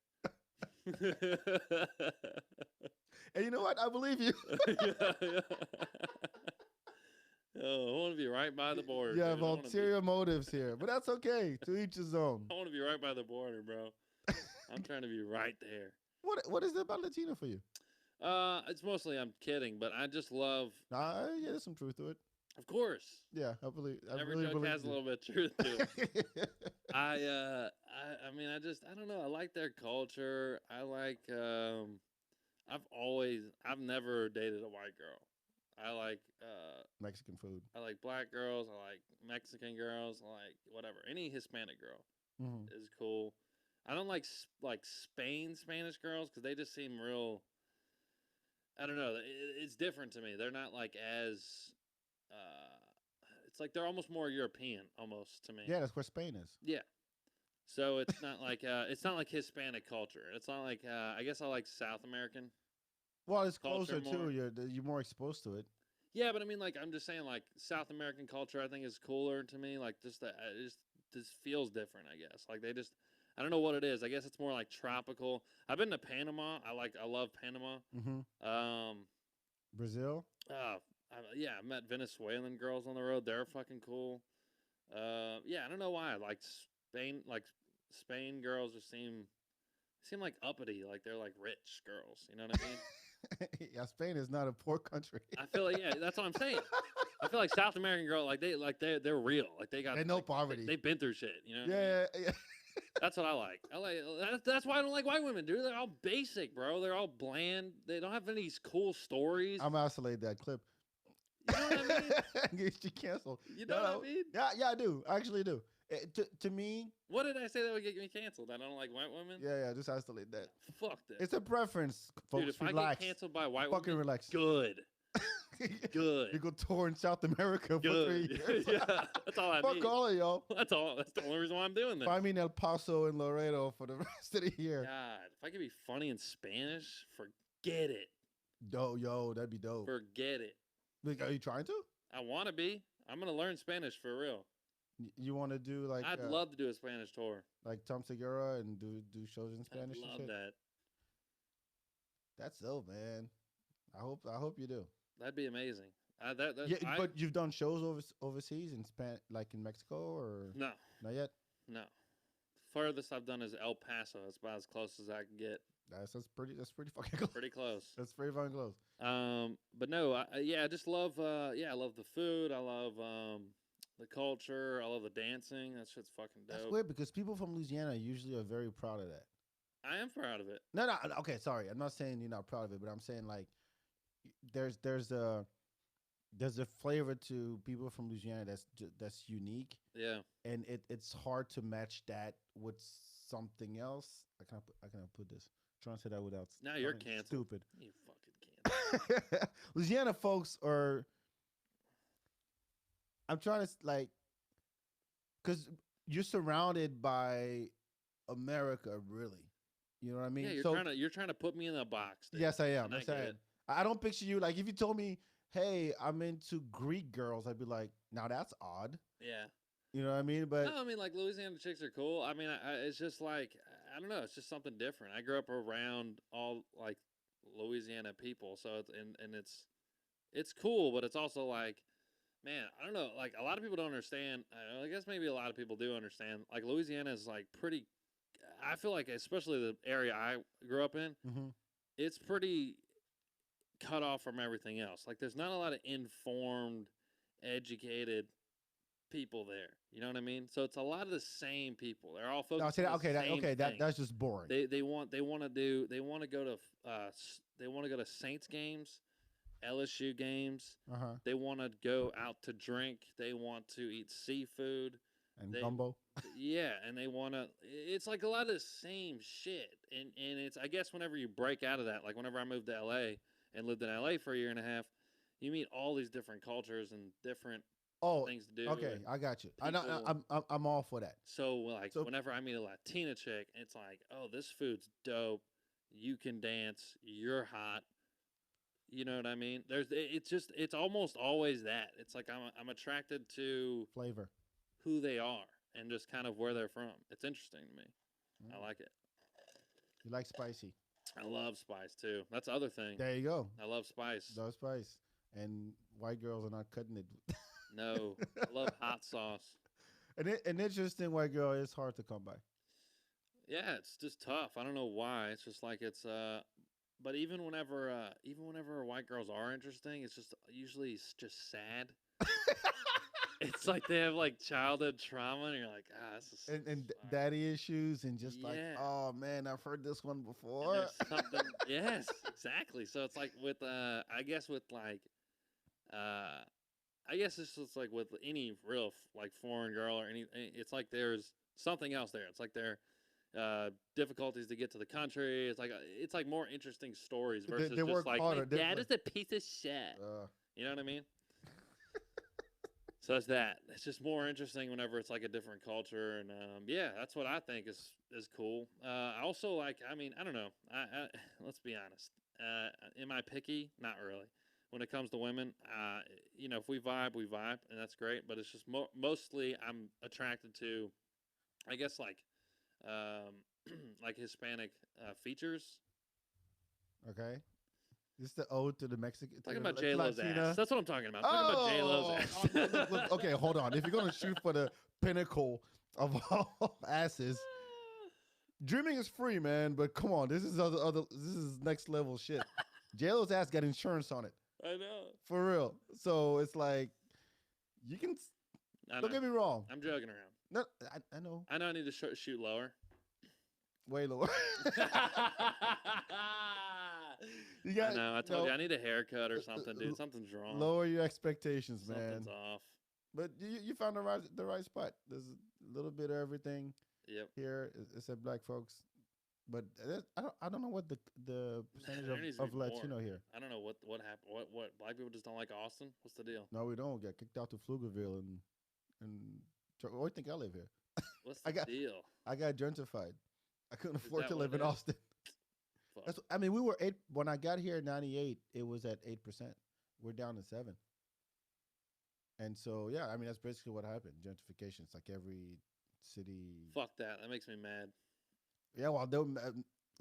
Speaker 1: And you know what? I believe you.
Speaker 2: Yeah. Oh, I want to be right by the border.
Speaker 1: You
Speaker 2: dude.
Speaker 1: have ulterior motives here, but that's okay. To each his own.
Speaker 2: I want to be right by the border, bro. I'm trying to be right there.
Speaker 1: What is it about Latino for you?
Speaker 2: It's mostly I'm kidding, but I just love.
Speaker 1: Yeah, there's some truth to it.
Speaker 2: Of course.
Speaker 1: Yeah, I believe.
Speaker 2: Every
Speaker 1: really
Speaker 2: joke
Speaker 1: believe
Speaker 2: has a
Speaker 1: you.
Speaker 2: little bit of truth to it. I mean, I don't know. I like their culture. I like. I've never dated a white girl. I like.
Speaker 1: Mexican food.
Speaker 2: I like black girls. I like Mexican girls. I like whatever. Any Hispanic girl
Speaker 1: Mm-hmm.
Speaker 2: is cool. I don't like Spanish girls because they just seem real. I don't know. It's different to me. They're not like as. It's like they're almost more European, almost to me.
Speaker 1: Yeah, that's where Spain is.
Speaker 2: Yeah. So it's not like Hispanic culture. It's not like I guess I like South American.
Speaker 1: Well, it's
Speaker 2: Culture
Speaker 1: closer
Speaker 2: more.
Speaker 1: too. You're more exposed to it.
Speaker 2: Yeah, but I mean, like I'm just saying, like South American culture, I think is cooler to me. Like just that, it just feels different. I guess like they just. I don't know what it is. I guess it's more like tropical. I've been to Panama. I love Panama.
Speaker 1: Mm-hmm. Brazil.
Speaker 2: Yeah, I met Venezuelan girls on the road. They're fucking cool. Yeah, I don't know why. Like Spain, Spain girls just seem like uppity. Like they're like rich girls. You know what I mean?
Speaker 1: Yeah, Spain is not a poor country.
Speaker 2: I feel like that's what I'm saying. I feel like South American girl, they're real. Like they got
Speaker 1: They know
Speaker 2: like,
Speaker 1: poverty.
Speaker 2: They've been through shit. You know what I mean?
Speaker 1: Yeah, yeah.
Speaker 2: That's what I like. That's why I don't like white women, dude. They're all basic, bro. They're all bland. They don't have any of these cool stories.
Speaker 1: I'm isolate that clip.
Speaker 2: You know what I mean?
Speaker 1: Get you canceled.
Speaker 2: You know what I mean?
Speaker 1: Yeah, I do. I actually do. To me,
Speaker 2: What did I say that would get me canceled? I don't like white women.
Speaker 1: yeah, just isolate that.
Speaker 2: Fuck that.
Speaker 1: It's a preference, folks.
Speaker 2: Dude, if
Speaker 1: relax.
Speaker 2: I get canceled by white
Speaker 1: Fucking
Speaker 2: women,
Speaker 1: relax.
Speaker 2: good. Good.
Speaker 1: You go tour in South America for 3 years.
Speaker 2: Yeah, that's all I
Speaker 1: Fuck
Speaker 2: need.
Speaker 1: all of y'all.
Speaker 2: That's all. That's the only reason why I'm doing this.
Speaker 1: Find me in El Paso and Laredo for the rest of the year.
Speaker 2: God, if I could be funny in Spanish, forget it.
Speaker 1: Yo, that'd be dope.
Speaker 2: Forget it.
Speaker 1: Like, are you trying to?
Speaker 2: I want to be. I'm gonna learn Spanish for real.
Speaker 1: You want to do like?
Speaker 2: I'd love to do a Spanish tour.
Speaker 1: Like Tom Segura and do shows in Spanish.
Speaker 2: I'd love
Speaker 1: and shit?
Speaker 2: that.
Speaker 1: That's dope, man. I hope you do.
Speaker 2: That'd be amazing.
Speaker 1: But you've done shows overseas in like in Mexico or
Speaker 2: No,
Speaker 1: not yet?
Speaker 2: no. Furthest I've done is El Paso. That's about as close as I can get.
Speaker 1: That's pretty fucking close.
Speaker 2: Pretty close.
Speaker 1: That's pretty fucking close.
Speaker 2: But no, I just love. I love the food. I love the culture. I love the dancing. That shit's fucking dope.
Speaker 1: That's weird because people from Louisiana usually are very proud of that.
Speaker 2: I am proud of it.
Speaker 1: No, okay, sorry. I'm not saying you're not proud of it, but I'm saying like there's a flavor to people from Louisiana that's unique.
Speaker 2: Yeah.
Speaker 1: And it's hard to match that with something else. I cannot put this. I'm trying to say that without.
Speaker 2: Now you're canceled.
Speaker 1: Stupid.
Speaker 2: You fucking canceled.
Speaker 1: Louisiana folks are. I'm trying to like, because you're surrounded by America, really. You know what I mean?
Speaker 2: Yeah, you're trying to put me in a box. Dude.
Speaker 1: Yes, I am.
Speaker 2: And
Speaker 1: Yes, I am. I don't picture you like if you told me, "Hey, I'm into Greek girls," I'd be like, "Now that's odd."
Speaker 2: Yeah.
Speaker 1: You know what I mean? But
Speaker 2: no, I mean like Louisiana chicks are cool. I mean, it's just like I don't know. It's just something different. I grew up around all like Louisiana people, so it's cool, but it's also like, man, I don't know. Like a lot of people don't understand. I guess maybe a lot of people do understand. Like Louisiana is like pretty. I feel like, especially the area I grew up in, it's pretty cut off from everything else. Like there's not a lot of informed, educated people there. You know what I mean? So it's a lot of the same people. They're all focused.
Speaker 1: That's just boring.
Speaker 2: They want to go to Saints games, LSU games. They want to go out to drink. They want to eat seafood
Speaker 1: and gumbo.
Speaker 2: Yeah, and they want to. It's like a lot of the same shit, and it's I guess whenever you break out of that, like whenever I moved to LA and lived in LA for a year and a half, you meet all these different cultures and different things to do.
Speaker 1: Okay, I got you. I'm all for that.
Speaker 2: So whenever I meet a Latina chick, it's like, oh, this food's dope. You can dance. You're hot. You know what I mean? It's almost always that. It's like I'm attracted to
Speaker 1: flavor,
Speaker 2: who they are, and just kind of where they're from. It's interesting to me. I like it.
Speaker 1: You like spicy?
Speaker 2: I love spice too. That's the other thing.
Speaker 1: There you go.
Speaker 2: I love spice.
Speaker 1: Love spice, and white girls are not cutting it.
Speaker 2: No, I love hot sauce.
Speaker 1: An interesting white girl is hard to come by.
Speaker 2: Yeah, it's just tough. I don't know why. It's just like it's but even whenever white girls are interesting, it's just usually just sad. It's like they have like childhood trauma, and you're like, this is
Speaker 1: and daddy issues, and just like, oh man, I've heard this one before.
Speaker 2: Something, yes, exactly. So it's like with I guess it's just like with any real like foreign girl or any. It's like there's something else there. It's like there difficulties to get to the country. It's like more interesting stories versus
Speaker 1: they
Speaker 2: just
Speaker 1: work
Speaker 2: like
Speaker 1: harder.
Speaker 2: my dad is a piece of shit. You know what I mean? So it's that. It's just more interesting whenever it's like a different culture, and that's what I think is cool. I also like. I mean, I don't know. I let's be honest. Am I picky? Not really. When it comes to women, if we vibe, and that's great. But it's just mostly I'm attracted to, I guess like Hispanic features.
Speaker 1: Okay. This is the ode to the Mexican.
Speaker 2: Talking about J-Lo's ass. That's what I'm talking about. Talking about J-Lo's ass.
Speaker 1: Look, okay, hold on. If you're going to shoot for the pinnacle of all asses, dreaming is free, man. But come on, this is this is next level shit. J-Lo's ass got insurance on it.
Speaker 2: I know.
Speaker 1: For real. So it's like, you can,
Speaker 2: I
Speaker 1: don't
Speaker 2: know.
Speaker 1: get me wrong.
Speaker 2: I'm joking around.
Speaker 1: No, I know.
Speaker 2: I know I need to shoot lower.
Speaker 1: Way lower. You
Speaker 2: I know. I told you I need a haircut or something, dude. Something's wrong.
Speaker 1: Lower your expectations, man.
Speaker 2: Something's off.
Speaker 1: But you found the right spot. There's a little bit of everything.
Speaker 2: Yep.
Speaker 1: Here it said black folks, but I don't know what the percentage of Latino here.
Speaker 2: I don't know what happened. What black people just don't like Austin? What's the deal?
Speaker 1: No, we don't get kicked out to Pflugerville and I think I live here.
Speaker 2: What's the deal?
Speaker 1: I got gentrified. I couldn't afford to live in Austin.
Speaker 2: Fuck.
Speaker 1: We were 8 when I got here in '98. It was at 8%. We're down to 7. And so yeah, I mean that's basically what happened. Gentrification. It's like every city.
Speaker 2: Fuck that. That makes me mad.
Speaker 1: Yeah, well,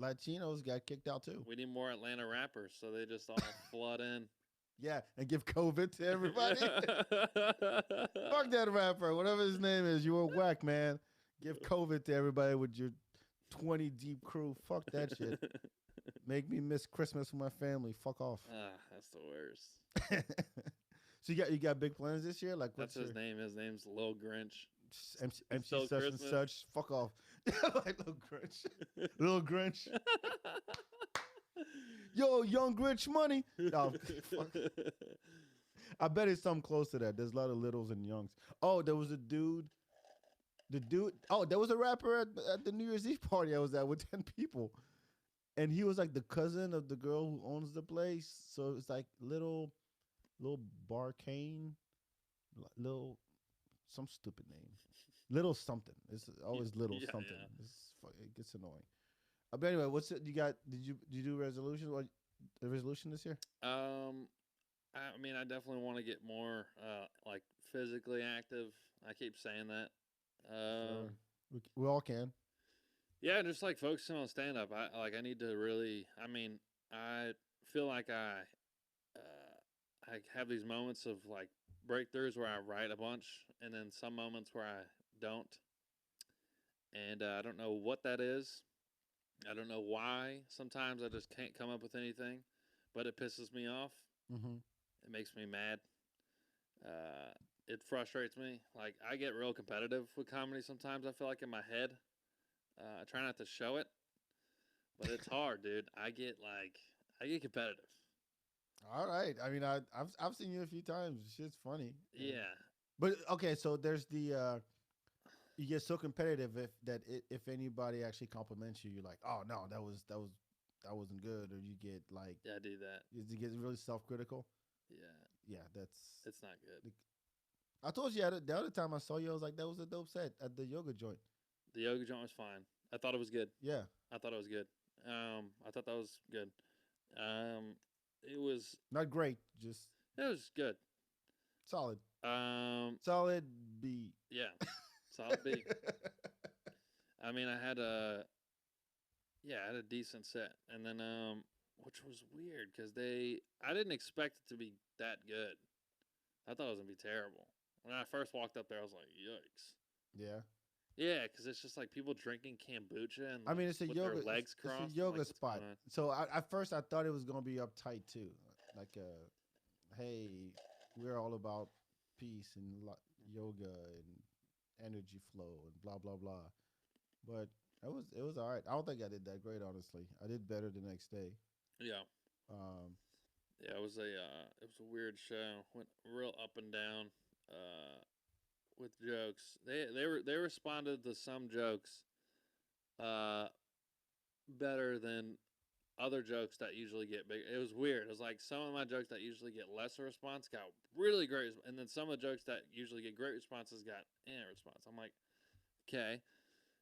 Speaker 1: Latinos got kicked out too.
Speaker 2: We need more Atlanta rappers, so they just all flood in.
Speaker 1: Yeah, and give COVID to everybody. Fuck that rapper, whatever his name is. You were whack, man. Give COVID to everybody with your 20 deep crew. Fuck that shit. Make me miss Christmas with my family. Fuck off.
Speaker 2: That's the worst.
Speaker 1: So you got big plans this year? Like
Speaker 2: that's his name. His name's Lil Grinch.
Speaker 1: MC
Speaker 2: so
Speaker 1: such
Speaker 2: Christmas.
Speaker 1: and such. Fuck off. Like Lil Grinch. Lil Grinch. Yo, young Grinch money. Oh, fuck. I bet it's something close to that. There's a lot of littles and youngs. Oh, there was a dude. Oh, there was a rapper at the New Year's Eve party I was at with 10 people. And he was like the cousin of the girl who owns the place. So it's like little Barcane, little some stupid name, little something. It's always little something. Yeah. It gets annoying. But anyway, what's it you got? Did you do resolutions? What the resolution this year?
Speaker 2: I mean, I definitely want to get more like physically active. I keep saying that.
Speaker 1: Sure. We all can.
Speaker 2: Yeah, just like focusing on stand up. I need to really. I mean, I feel like I have these moments of like breakthroughs where I write a bunch, and then some moments where I don't. And I don't know what that is. I don't know why. Sometimes I just can't come up with anything, but it pisses me off.
Speaker 1: Mm-hmm.
Speaker 2: It makes me mad. It frustrates me. Like I get real competitive with comedy sometimes. I feel like in my head. I try not to show it, but it's hard, dude. I get competitive.
Speaker 1: All right. I mean, I've seen you a few times. Shit's funny.
Speaker 2: Yeah.
Speaker 1: But okay, so there's the you get so competitive if anybody actually compliments you, you're like, oh no, that wasn't good, or you get like
Speaker 2: I do that.
Speaker 1: You get really self-critical.
Speaker 2: Yeah.
Speaker 1: Yeah,
Speaker 2: it's not good.
Speaker 1: I told you the other time I saw you, I was like, that was a dope set at the yoga joint.
Speaker 2: The yoga joint was fine. I thought it was good.
Speaker 1: Yeah.
Speaker 2: I thought it was good. I thought that was good. It was
Speaker 1: not great, just
Speaker 2: it was good.
Speaker 1: Solid.
Speaker 2: Solid
Speaker 1: B.
Speaker 2: Yeah. Solid B. I mean, I had a decent set, and then which was weird because I didn't expect it to be that good. I thought it was gonna be terrible. When I first walked up there, I was like, "Yikes!"
Speaker 1: Yeah.
Speaker 2: Yeah, because it's just like people drinking kombucha and
Speaker 1: I mean, it's a
Speaker 2: with
Speaker 1: yoga
Speaker 2: their legs crossed.
Speaker 1: It's a yoga
Speaker 2: like,
Speaker 1: spot. So at first I thought it was gonna be uptight too, like hey, we're all about peace and yoga and energy flow and blah blah blah. But it was all right. I don't think I did that great, honestly. I did better the next day.
Speaker 2: Yeah. Yeah, it was a weird show. Went real up and down. With jokes, they responded to some jokes, better than other jokes that usually get big. It was weird. It was like some of my jokes that usually get lesser response got really great, and then some of the jokes that usually get great responses got response. I'm like, okay,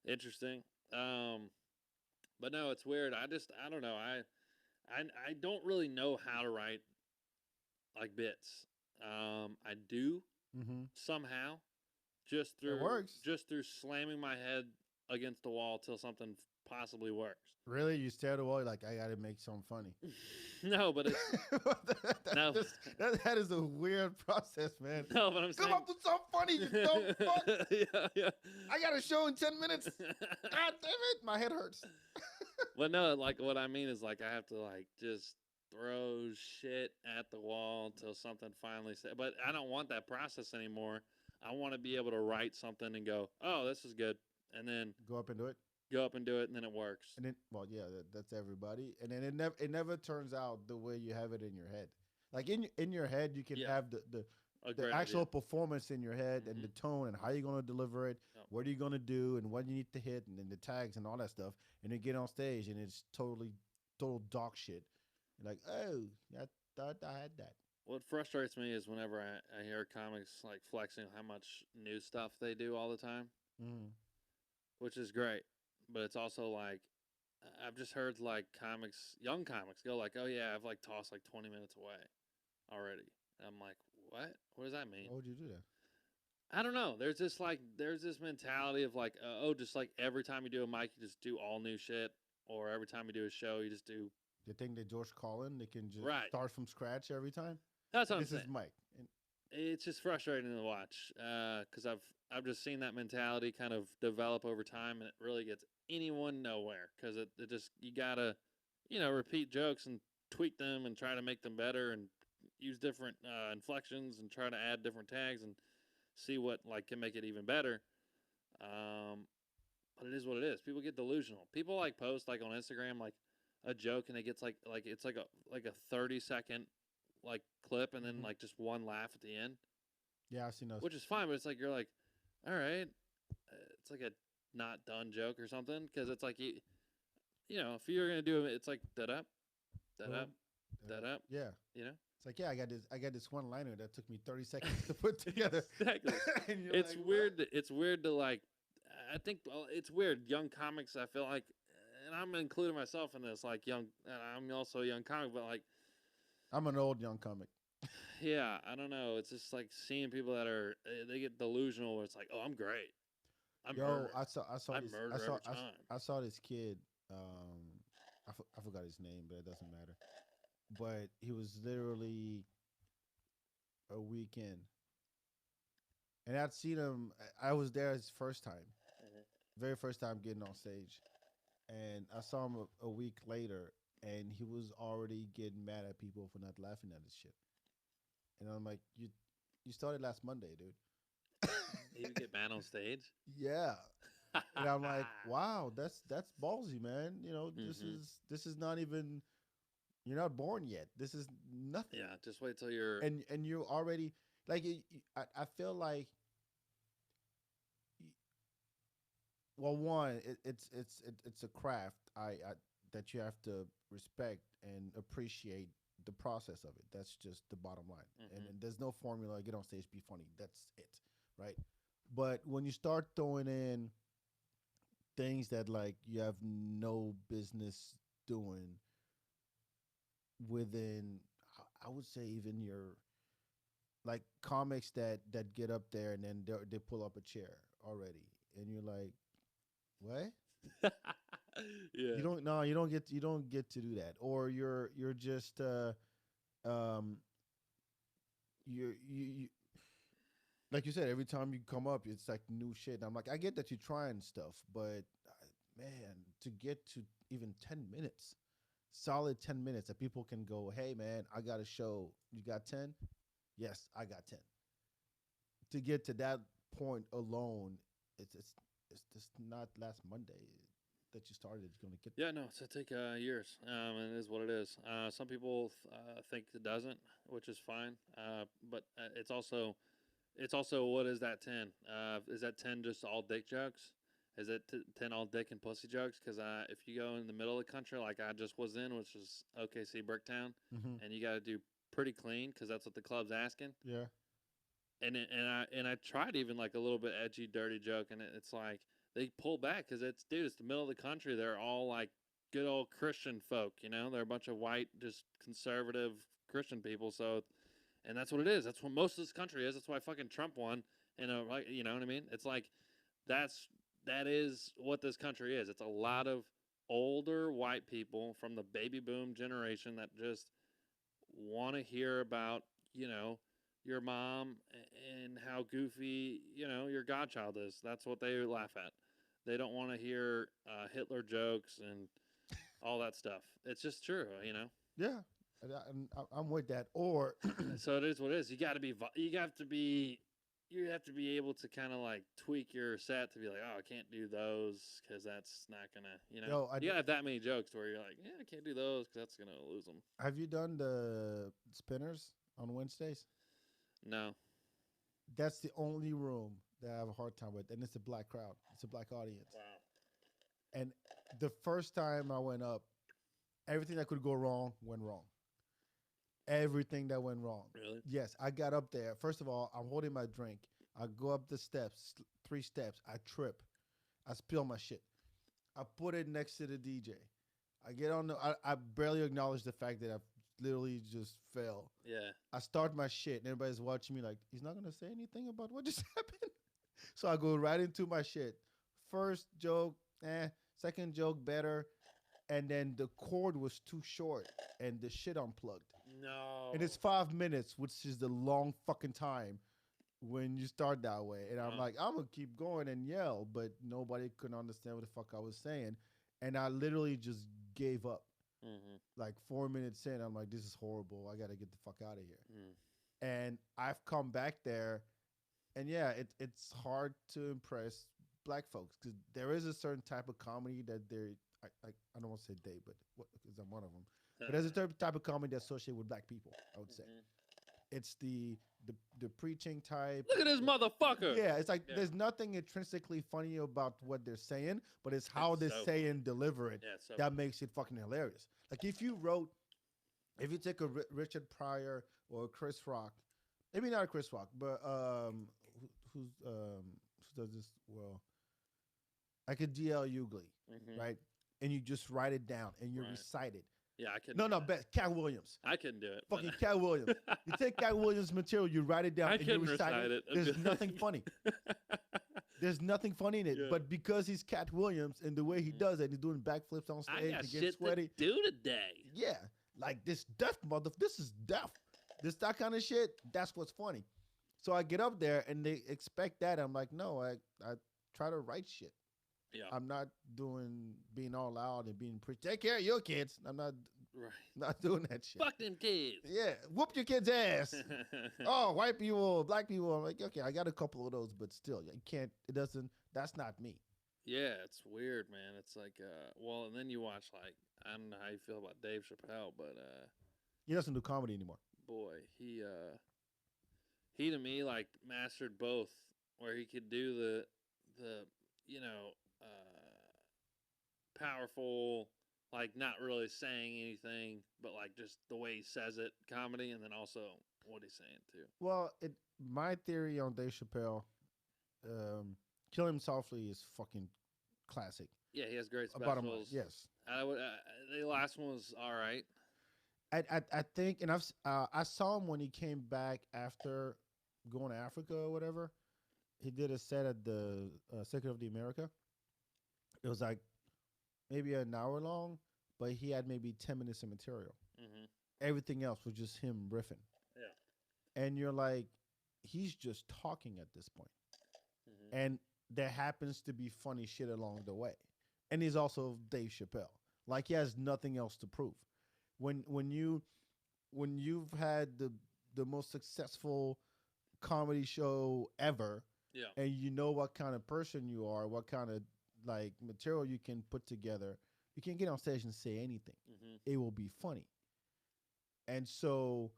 Speaker 2: interesting. But no, it's weird. I don't know. I don't really know how to write like bits. I do somehow. Just through slamming my head against the wall till something possibly works.
Speaker 1: Really, you stare at the wall like I gotta make something funny.
Speaker 2: No, but it's
Speaker 1: that is a weird process, man.
Speaker 2: No, but I'm saying
Speaker 1: come up with something funny, you dumb fuck.
Speaker 2: Yeah.
Speaker 1: I got a show in 10 minutes. God damn it, my head hurts.
Speaker 2: But no, like what I mean is like I have to like just throws shit at the wall until something finally says. But I don't want that process anymore. I want to be able to write something and go, oh, this is good, and then
Speaker 1: Go up and do it.
Speaker 2: go up and do it, and then it works.
Speaker 1: And then, well, yeah, that's everybody. And then it never turns out the way you have it in your head. Like in your head, you can
Speaker 2: Yeah.
Speaker 1: have
Speaker 2: A
Speaker 1: the
Speaker 2: great
Speaker 1: actual
Speaker 2: idea.
Speaker 1: performance in your head and the
Speaker 2: Mhm.
Speaker 1: tone and how you're gonna deliver it,
Speaker 2: Yep.
Speaker 1: what are you gonna do, and what you need to hit, and then the tags and all that stuff. And then get on stage and it's total dog shit. You're like, oh, I thought I had that.
Speaker 2: What frustrates me is whenever I hear comics like flexing how much new stuff they do all the time,
Speaker 1: Mm.
Speaker 2: which is great. But it's also like I've just heard like comics, young comics, go like, "Oh yeah, I've like tossed like 20 minutes away already." And I'm like, "What? What does that mean?"
Speaker 1: Why would you do that?
Speaker 2: I don't know. There's this mentality of like, oh, just like every time you do a mic, you just do all new shit, or every time you do a show, you just do
Speaker 1: They think that George Carlin, they can just
Speaker 2: right.
Speaker 1: start from scratch every time.
Speaker 2: That's what I'm
Speaker 1: This
Speaker 2: saying.
Speaker 1: is Mike. And
Speaker 2: It's just frustrating to watch because I've just seen that mentality kind of develop over time, and it really gets anyone nowhere because it just you gotta repeat jokes and tweak them and try to make them better and use different inflections and try to add different tags and see what like can make it even better. Um, but it is what it is. People get delusional. People like post like on Instagram like a joke and it gets like it's like a 30-second like clip and then
Speaker 1: Mhm.
Speaker 2: like just one laugh at the end,
Speaker 1: Yeah, I've seen those.
Speaker 2: which is fine. But it's like you're like, all right, it's like a not done joke or something because it's like if you're gonna do it, it's like da da da da
Speaker 1: Boom.
Speaker 2: da da.
Speaker 1: Yeah.
Speaker 2: You know,
Speaker 1: It's like, yeah, I got this one liner that took me 30 seconds to put together.
Speaker 2: exactly.
Speaker 1: And you're
Speaker 2: It's
Speaker 1: like,
Speaker 2: weird. It's weird to like. I think it's weird. Young comics. I feel like, and I'm including myself in this. Like young. I'm also a young comic, but like,
Speaker 1: I'm an old young comic.
Speaker 2: yeah, I don't know. It's just like seeing people that are they get delusional. Where it's like, oh, I'm great. I
Speaker 1: Yo,
Speaker 2: murder.
Speaker 1: I
Speaker 2: I
Speaker 1: this
Speaker 2: murder every time.
Speaker 1: I saw this kid. I forgot his name, but it doesn't matter. But he was literally a weekend, and I'd seen him. I was there his first time,
Speaker 2: Mhm.
Speaker 1: very first time getting on stage, and I saw him a week later, and he was already getting mad at people for not laughing at his shit. And I'm like, you started last Monday, dude.
Speaker 2: He would get mad on stage.
Speaker 1: Yeah. And I'm like, wow, that's ballsy, man.
Speaker 2: hmm
Speaker 1: This is not even, you're not born yet. This is nothing.
Speaker 2: Yeah, just wait till you're.
Speaker 1: And you already, like I feel like, well, one, it's a craft. I that you have to respect and appreciate the process of it. That's just the bottom line. And there's no formula. Get on stage, be funny. That's it, right? But when you start throwing in things that like you have no business doing within, I would say, even your, like, comics that get up there and then they pull up a chair already, and you're like, what?
Speaker 2: yeah.
Speaker 1: You don't, no, you don't get to do that. Or you're just um you like you said, every time you come up it's like new shit. And I'm like, I get that you're trying stuff, but man, to get to even 10 minutes, solid 10 minutes that people can go, hey man, I got a show, you got 10? Yes, I got 10. To get to that point alone, it's just not last Monday that you started. It's going to get
Speaker 2: Yeah, no, it's gonna take years, and it is what it is. Some people think it doesn't, which is fine. But it's also what is that 10? Is that 10 just all dick jokes? Is it 10 all dick and pussy jokes? Because if you go in the middle of the country, like I just was in, which was OKC Bricktown,
Speaker 1: there. Hmm.
Speaker 2: and you got to do pretty clean because that's what the club's asking.
Speaker 1: Yeah.
Speaker 2: And I tried even like a little bit edgy, dirty joke, and it's like they pull back because it's the middle of the country. They're all like good old Christian folk, They're a bunch of white, just conservative Christian people. So, and that's what it is. That's what most of this country is. That's why fucking Trump won. Like you know what I mean? It's like that's that is what this country is. It's a lot of older white people from the baby boom generation that just want to hear about, you know, your mom and how goofy, your godchild is. That's what they laugh at. They don't want to hear Hitler jokes and all that stuff. It's just true.
Speaker 1: Yeah. I'm with that. Or
Speaker 2: So it is what it is. You got to be. You have to be. You have to be able to kind of like tweak your set to be like, oh, I can't do those because that's not gonna.
Speaker 1: yo,
Speaker 2: You gotta have that many jokes to where you're like, yeah, I can't do those because that's gonna lose them.
Speaker 1: have you done the spinners on Wednesdays?
Speaker 2: No.
Speaker 1: That's the only room that I have a hard time with, and it's a black crowd. It's a black audience.
Speaker 2: Wow.
Speaker 1: And the first time I went up, everything that could go wrong went wrong. Everything that went wrong.
Speaker 2: Really?
Speaker 1: Yes, I got up there. First of all, I'm holding my drink. I go up the steps, 3 steps. I trip. I spill my shit. I put it next to the DJ. I get on the. I barely acknowledge the fact that I literally just fell.
Speaker 2: Yeah.
Speaker 1: I start my shit, and everybody's watching me like, he's not gonna say anything about what just happened. So I go right into my shit. First joke, second joke, better. And then the cord was too short, and the shit unplugged.
Speaker 2: No.
Speaker 1: And it's 5 minutes, which is the long fucking time when you start that way. And I'm like, I'm gonna keep going and yell, but nobody could understand what the fuck I was saying. And I literally just gave up. Like 4 minutes in, I'm like, this is horrible. I gotta get the fuck out of here. And I've come back there, and yeah, it's hard to impress black folks because there is a certain type of comedy that they're. I don't want to say they, but because I'm one of them. But there's a certain type of comedy that's associated with black people. I would say it's the preaching type.
Speaker 2: Look at this motherfucker.
Speaker 1: Yeah, it's like there's nothing intrinsically funny about what they're saying, but it's how they're saying and deliver it that makes it fucking hilarious. Like if you take a Richard Pryor or a Chris Rock, maybe not a Chris Rock, but who does this well? Like a DL Hughley, right? And you just write it down and you recite it.
Speaker 2: Yeah, I couldn't.
Speaker 1: No, Cat Williams.
Speaker 2: I couldn't do it.
Speaker 1: Fucking Cat Williams. You take Cat Williams' material, you write it down, and you recite it. There's nothing funny. There's nothing funny in it. Yeah. But because he's Cat Williams and the way he does it, he's doing backflips on stage, he gets sweaty.
Speaker 2: To do today.
Speaker 1: Yeah, like this deaf mother. This is deaf. That kind of shit. That's what's funny. So I get up there and they expect that. I'm like, no, I try to write shit. Yeah. I'm not being all loud and being take care of your kids. I'm not doing that shit.
Speaker 2: Fuck them kids.
Speaker 1: Yeah, whoop your kid's ass. Oh, white people, black people. I'm like, okay, I got a couple of those, but still, you can't. It doesn't. That's not me.
Speaker 2: Yeah, it's weird, man. It's like, well, and then you watch like I don't know how you feel about Dave Chappelle, but
Speaker 1: he doesn't do comedy anymore.
Speaker 2: Boy, he to me like mastered both, where he could do the powerful, like not really saying anything, but like just the way he says it, comedy, and then also what he's saying too.
Speaker 1: Well, my theory on Dave Chappelle, Kill Him Softly is fucking classic.
Speaker 2: Yeah, he has great specials.
Speaker 1: Yes,
Speaker 2: the last one was all right.
Speaker 1: I think, and I saw him when he came back after going to Africa or whatever. He did a set at the Secret of the America. It was like maybe an hour long, but he had maybe 10 minutes of material. Everything else was just him riffing. Yeah. And you're like, he's just talking at this point. And there happens to be funny shit along the way. And he's also Dave Chappelle. Like he has nothing else to prove. When you've had the most successful comedy show ever, and you know what kind of person you are, what kind of like material you can put together, you can get on stage and say anything. It will be funny. And so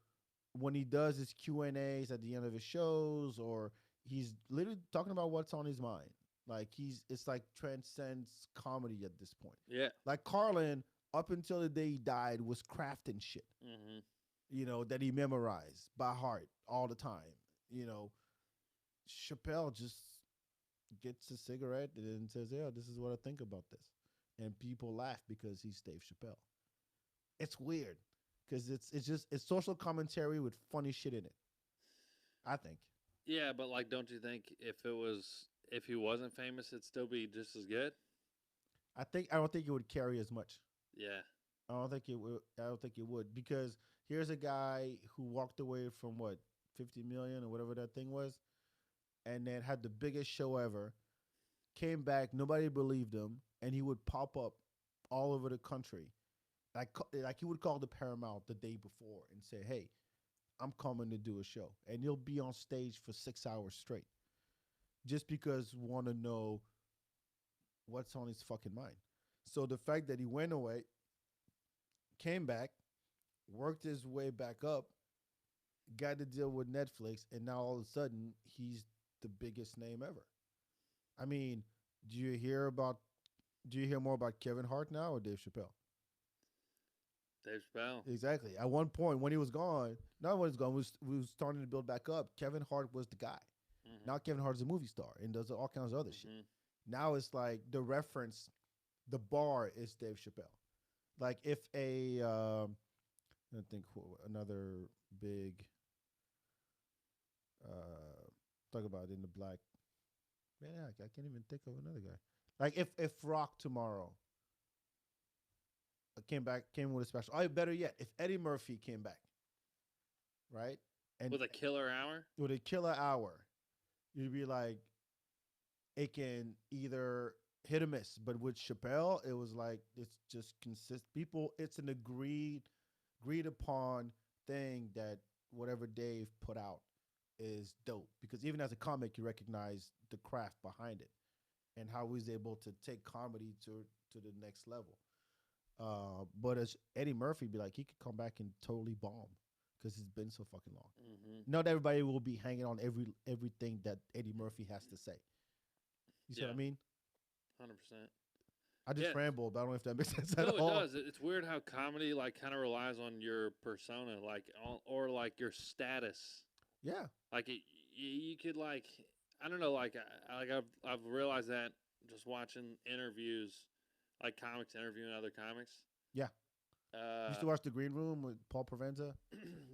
Speaker 1: when he does his Q&As at the end of his shows, or he's literally talking about what's on his mind, like it's like transcends comedy at this point. Yeah, like Carlin, up until the day he died, was crafting shit, that he memorized by heart all the time. Chappelle just gets a cigarette and says, yeah, this is what I think about this. And people laugh because he's Dave Chappelle. It's weird because it's social commentary with funny shit in it, I think.
Speaker 2: Yeah, but like, don't you think if he wasn't famous, it'd still be just as good?
Speaker 1: I don't think it would carry as much.
Speaker 2: Yeah.
Speaker 1: I don't think it would because here's a guy who walked away from 50 million or whatever that thing was, and then had the biggest show ever, came back, nobody believed him, and he would pop up all over the country like he would call the Paramount the day before and say, "Hey, I'm coming to do a show," and he'll be on stage for 6 hours straight, just because want to know what's on his fucking mind. So the fact that he went away, came back, worked his way back up, got to deal with Netflix, and now all of a sudden he's the biggest name ever. I mean, do you hear about? Do you hear more about Kevin Hart now or Dave Chappelle?
Speaker 2: Dave Chappelle.
Speaker 1: Exactly. At one point, when he was gone, not when he was gone, we was starting to build back up. Kevin Hart was the guy.
Speaker 2: Mm-hmm.
Speaker 1: Now Kevin Hart is a movie star and does all kinds of other shit.
Speaker 2: Mm-hmm.
Speaker 1: Now it's like the reference, the bar is Dave Chappelle. Like if I think another big talk about in the black man, I can't even think of another guy. Like if Rock tomorrow came with a special. Oh, better yet, if Eddie Murphy came back, right, and
Speaker 2: With a killer hour.
Speaker 1: with a killer hour, you'd be like, it can either hit or miss. But with Chappelle, it was like it's just consist. People, it's an agreed upon thing that whatever Dave put out is dope because even as a comic, you recognize the craft behind it and how he's able to take comedy to the next level. But as Eddie Murphy, be like he could come back and totally bomb because it's been so fucking long.
Speaker 2: Mm-hmm.
Speaker 1: Not everybody will be hanging on everything that Eddie Murphy has to say. You see what I mean?
Speaker 2: 100%.
Speaker 1: I just
Speaker 2: Yeah.
Speaker 1: rambled. I don't know if that makes sense
Speaker 2: No,
Speaker 1: at
Speaker 2: it
Speaker 1: all.
Speaker 2: does. It's weird how comedy like kind of relies on your persona, like or like your status.
Speaker 1: Yeah.
Speaker 2: Like you could like I don't know, like I've realized that just watching interviews, like comics interviewing other comics.
Speaker 1: Yeah. You used
Speaker 2: Uh,
Speaker 1: to watch The Green Room with Paul Provenza?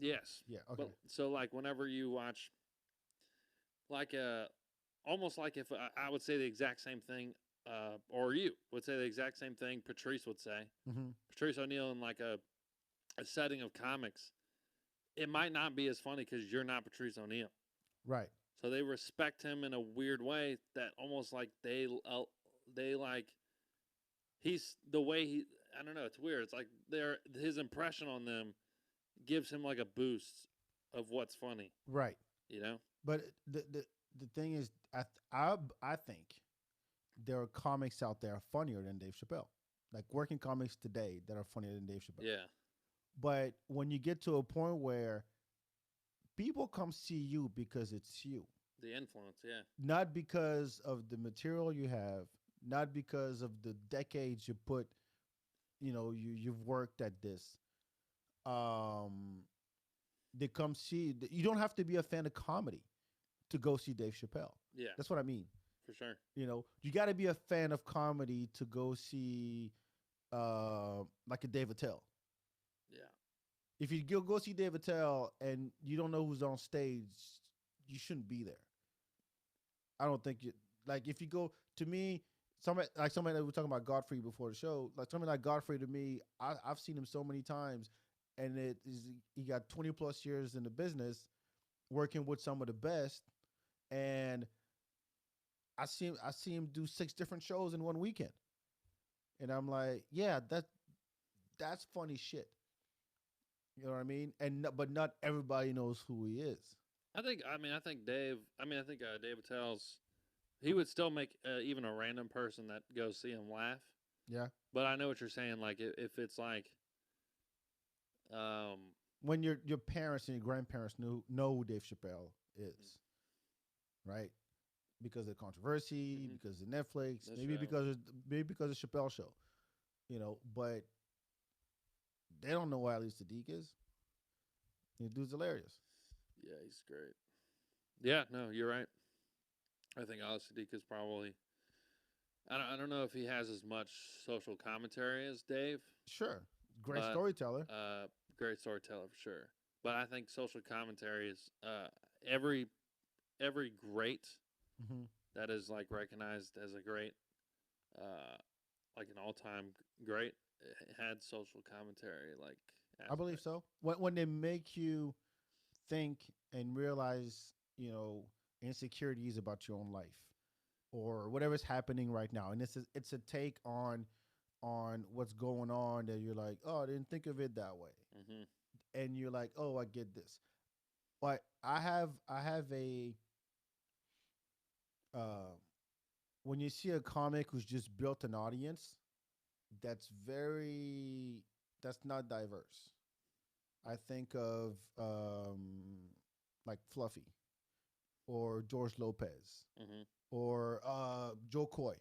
Speaker 2: yes,
Speaker 1: Yeah. Okay.
Speaker 2: but so like whenever you watch like almost like if I would say the exact same thing, or you would say the exact same thing Patrice would say.
Speaker 1: Mm-hmm.
Speaker 2: Patrice O'Neill in like a setting of comics, it might not be as funny because you're not Patrice O'Neill.
Speaker 1: Right.
Speaker 2: So they respect him in a weird way that almost like they like he's the way he I don't know, it's weird. It's like their his impression on them gives him like a boost of what's funny,
Speaker 1: Right.
Speaker 2: you know?
Speaker 1: But the thing is, I think there are comics out there funnier than Dave Chappelle, like working comics today that are funnier than Dave Chappelle.
Speaker 2: Yeah.
Speaker 1: But when you get to a point where people come see you because it's you,
Speaker 2: The influence, yeah.
Speaker 1: not because of the material you have, not because of the decades you put, you've worked at this. Um, they come see. You don't have to be a fan of comedy to go see Dave Chappelle.
Speaker 2: Yeah.
Speaker 1: That's what I mean.
Speaker 2: For sure.
Speaker 1: You got to be a fan of comedy to go see, like a Dave Attell.
Speaker 2: Yeah.
Speaker 1: If you go see Dave Attell and you don't know who's on stage, you shouldn't be there. I don't think you like if you go to me. Somebody that we were talking about Godfrey before the show, like somebody like Godfrey to me, I've seen him so many times, and he got 20 plus years in the business, working with some of the best, and I see him do 6 different shows in one weekend, and I'm like, yeah, that's funny shit. You know what I mean? But not everybody knows who he is.
Speaker 2: I think Dave Attell's he would still make even a random person that goes see him laugh.
Speaker 1: Yeah.
Speaker 2: But I know what you're saying. Like if it's like,
Speaker 1: When your parents and your grandparents know who Dave Chappelle is, right? Because of the controversy,
Speaker 2: Mhm.
Speaker 1: because of Netflix,
Speaker 2: That's
Speaker 1: maybe
Speaker 2: right.
Speaker 1: because of Chappelle show, but they don't know who Ali Sadiq is. The dude's hilarious.
Speaker 2: Yeah, he's great. Yeah, no, you're right. I think Ali Sadiq is probably. I don't know if he has as much social commentary as Dave,
Speaker 1: Sure, great
Speaker 2: but
Speaker 1: storyteller.
Speaker 2: great storyteller for sure. But I think social commentary is every every great
Speaker 1: Hmm.
Speaker 2: that is like recognized as a great, like an all time great, had social commentary like
Speaker 1: I believe
Speaker 2: aspect.
Speaker 1: so. When they make you think and realize, insecurities about your own life or whatever's happening right now, and it's a take on on what's going on that you're like, oh, I didn't think of it that way,
Speaker 2: Mm-hmm.
Speaker 1: and you're like, oh, I get this. But I have a uh, when you see a comic who's just built an audience, that's very that's not diverse. I think of like Fluffy or George Lopez
Speaker 2: Mm-hmm.
Speaker 1: or Joe Coy,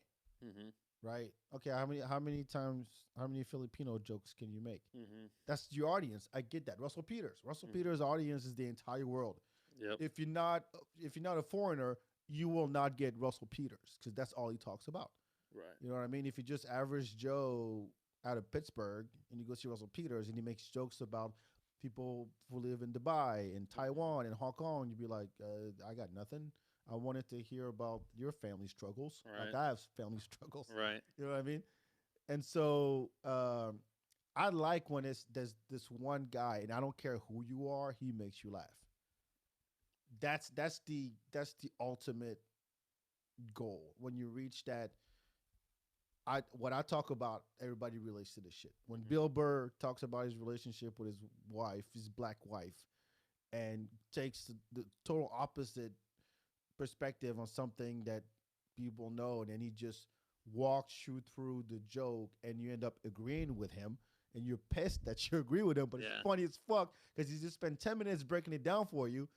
Speaker 2: Mm-hmm.
Speaker 1: right? Okay, how many Filipino jokes can you make?
Speaker 2: Mm-hmm.
Speaker 1: That's your audience. I get that. Russell Peters. Russell
Speaker 2: Mm-hmm.
Speaker 1: Peters' audience is the entire world.
Speaker 2: Yep.
Speaker 1: If you're not a foreigner, you will not get Russell Peters because that's all he talks about.
Speaker 2: Right.
Speaker 1: You know what I mean? If you just average Joe out of Pittsburgh and you go see Russell Peters and he makes jokes about people who live in Dubai and
Speaker 2: Mm-hmm.
Speaker 1: Taiwan and Hong Kong, you'd be like, I got nothing. I wanted to hear about your family struggles. Like
Speaker 2: Right.
Speaker 1: I have family struggles.
Speaker 2: Right.
Speaker 1: You know what I mean? And so I like when there's this one guy, and I don't care who you are, he makes you laugh. That's the ultimate goal. When you reach that, what I talk about, everybody relates to this shit. When
Speaker 2: Mm-hmm.
Speaker 1: Bill Burr talks about his relationship with his wife, his black wife, and takes the total opposite perspective on something that people know, and then he just walks you through the joke, and you end up agreeing with him, and you're pissed that you agree with him, but it's
Speaker 2: Yeah.
Speaker 1: funny as fuck because he just spent 10 minutes breaking it down for you.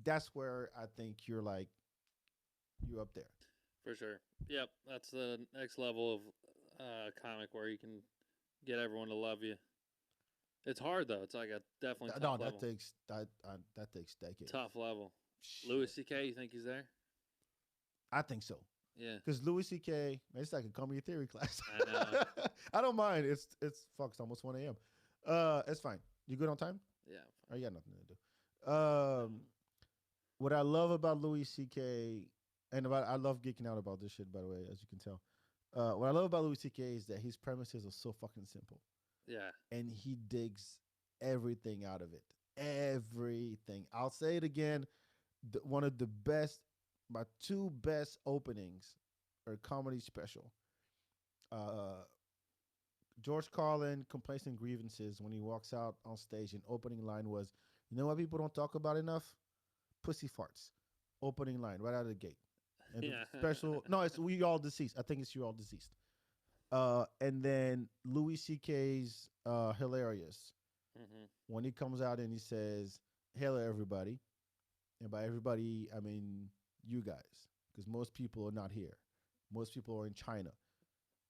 Speaker 1: That's where I think you're up there.
Speaker 2: For sure. Yep. That's the next level of comic where you can get everyone to love you. It's hard though. It's like a definitely
Speaker 1: No,
Speaker 2: tough level.
Speaker 1: that takes decades.
Speaker 2: Tough level. Louis
Speaker 1: Shit.
Speaker 2: C.K. You think he's there?
Speaker 1: I think so.
Speaker 2: Yeah.
Speaker 1: Because Louis C.K. It's like a comedy theory class.
Speaker 2: I know.
Speaker 1: I don't mind. It's fuck. It's almost 1 a.m. It's fine. You good on time?
Speaker 2: Yeah.
Speaker 1: Or you got nothing to do. What I love about Louis C.K. and I love geeking out about this shit, by the way, as you can tell. What I love about Louis C.K. is that his premises are so fucking simple,
Speaker 2: Yeah.
Speaker 1: and he digs everything out of it. Everything. I'll say it again. One of the best, my two best openings are comedy special. Uh, George Carlin, Complaints and Grievances, when he walks out on stage, and opening line was, "You know what people don't talk about enough? Pussy farts." Opening line right out of the gate. And the
Speaker 2: Yeah.
Speaker 1: special, no, it's We All Deceased. I think it's You All Deceased. And then Louis C.K.'s Hilarious,
Speaker 2: Mm-hmm.
Speaker 1: when he comes out and he says, "Hello, everybody." And by everybody, I mean you guys, because most people are not here. Most people are in China.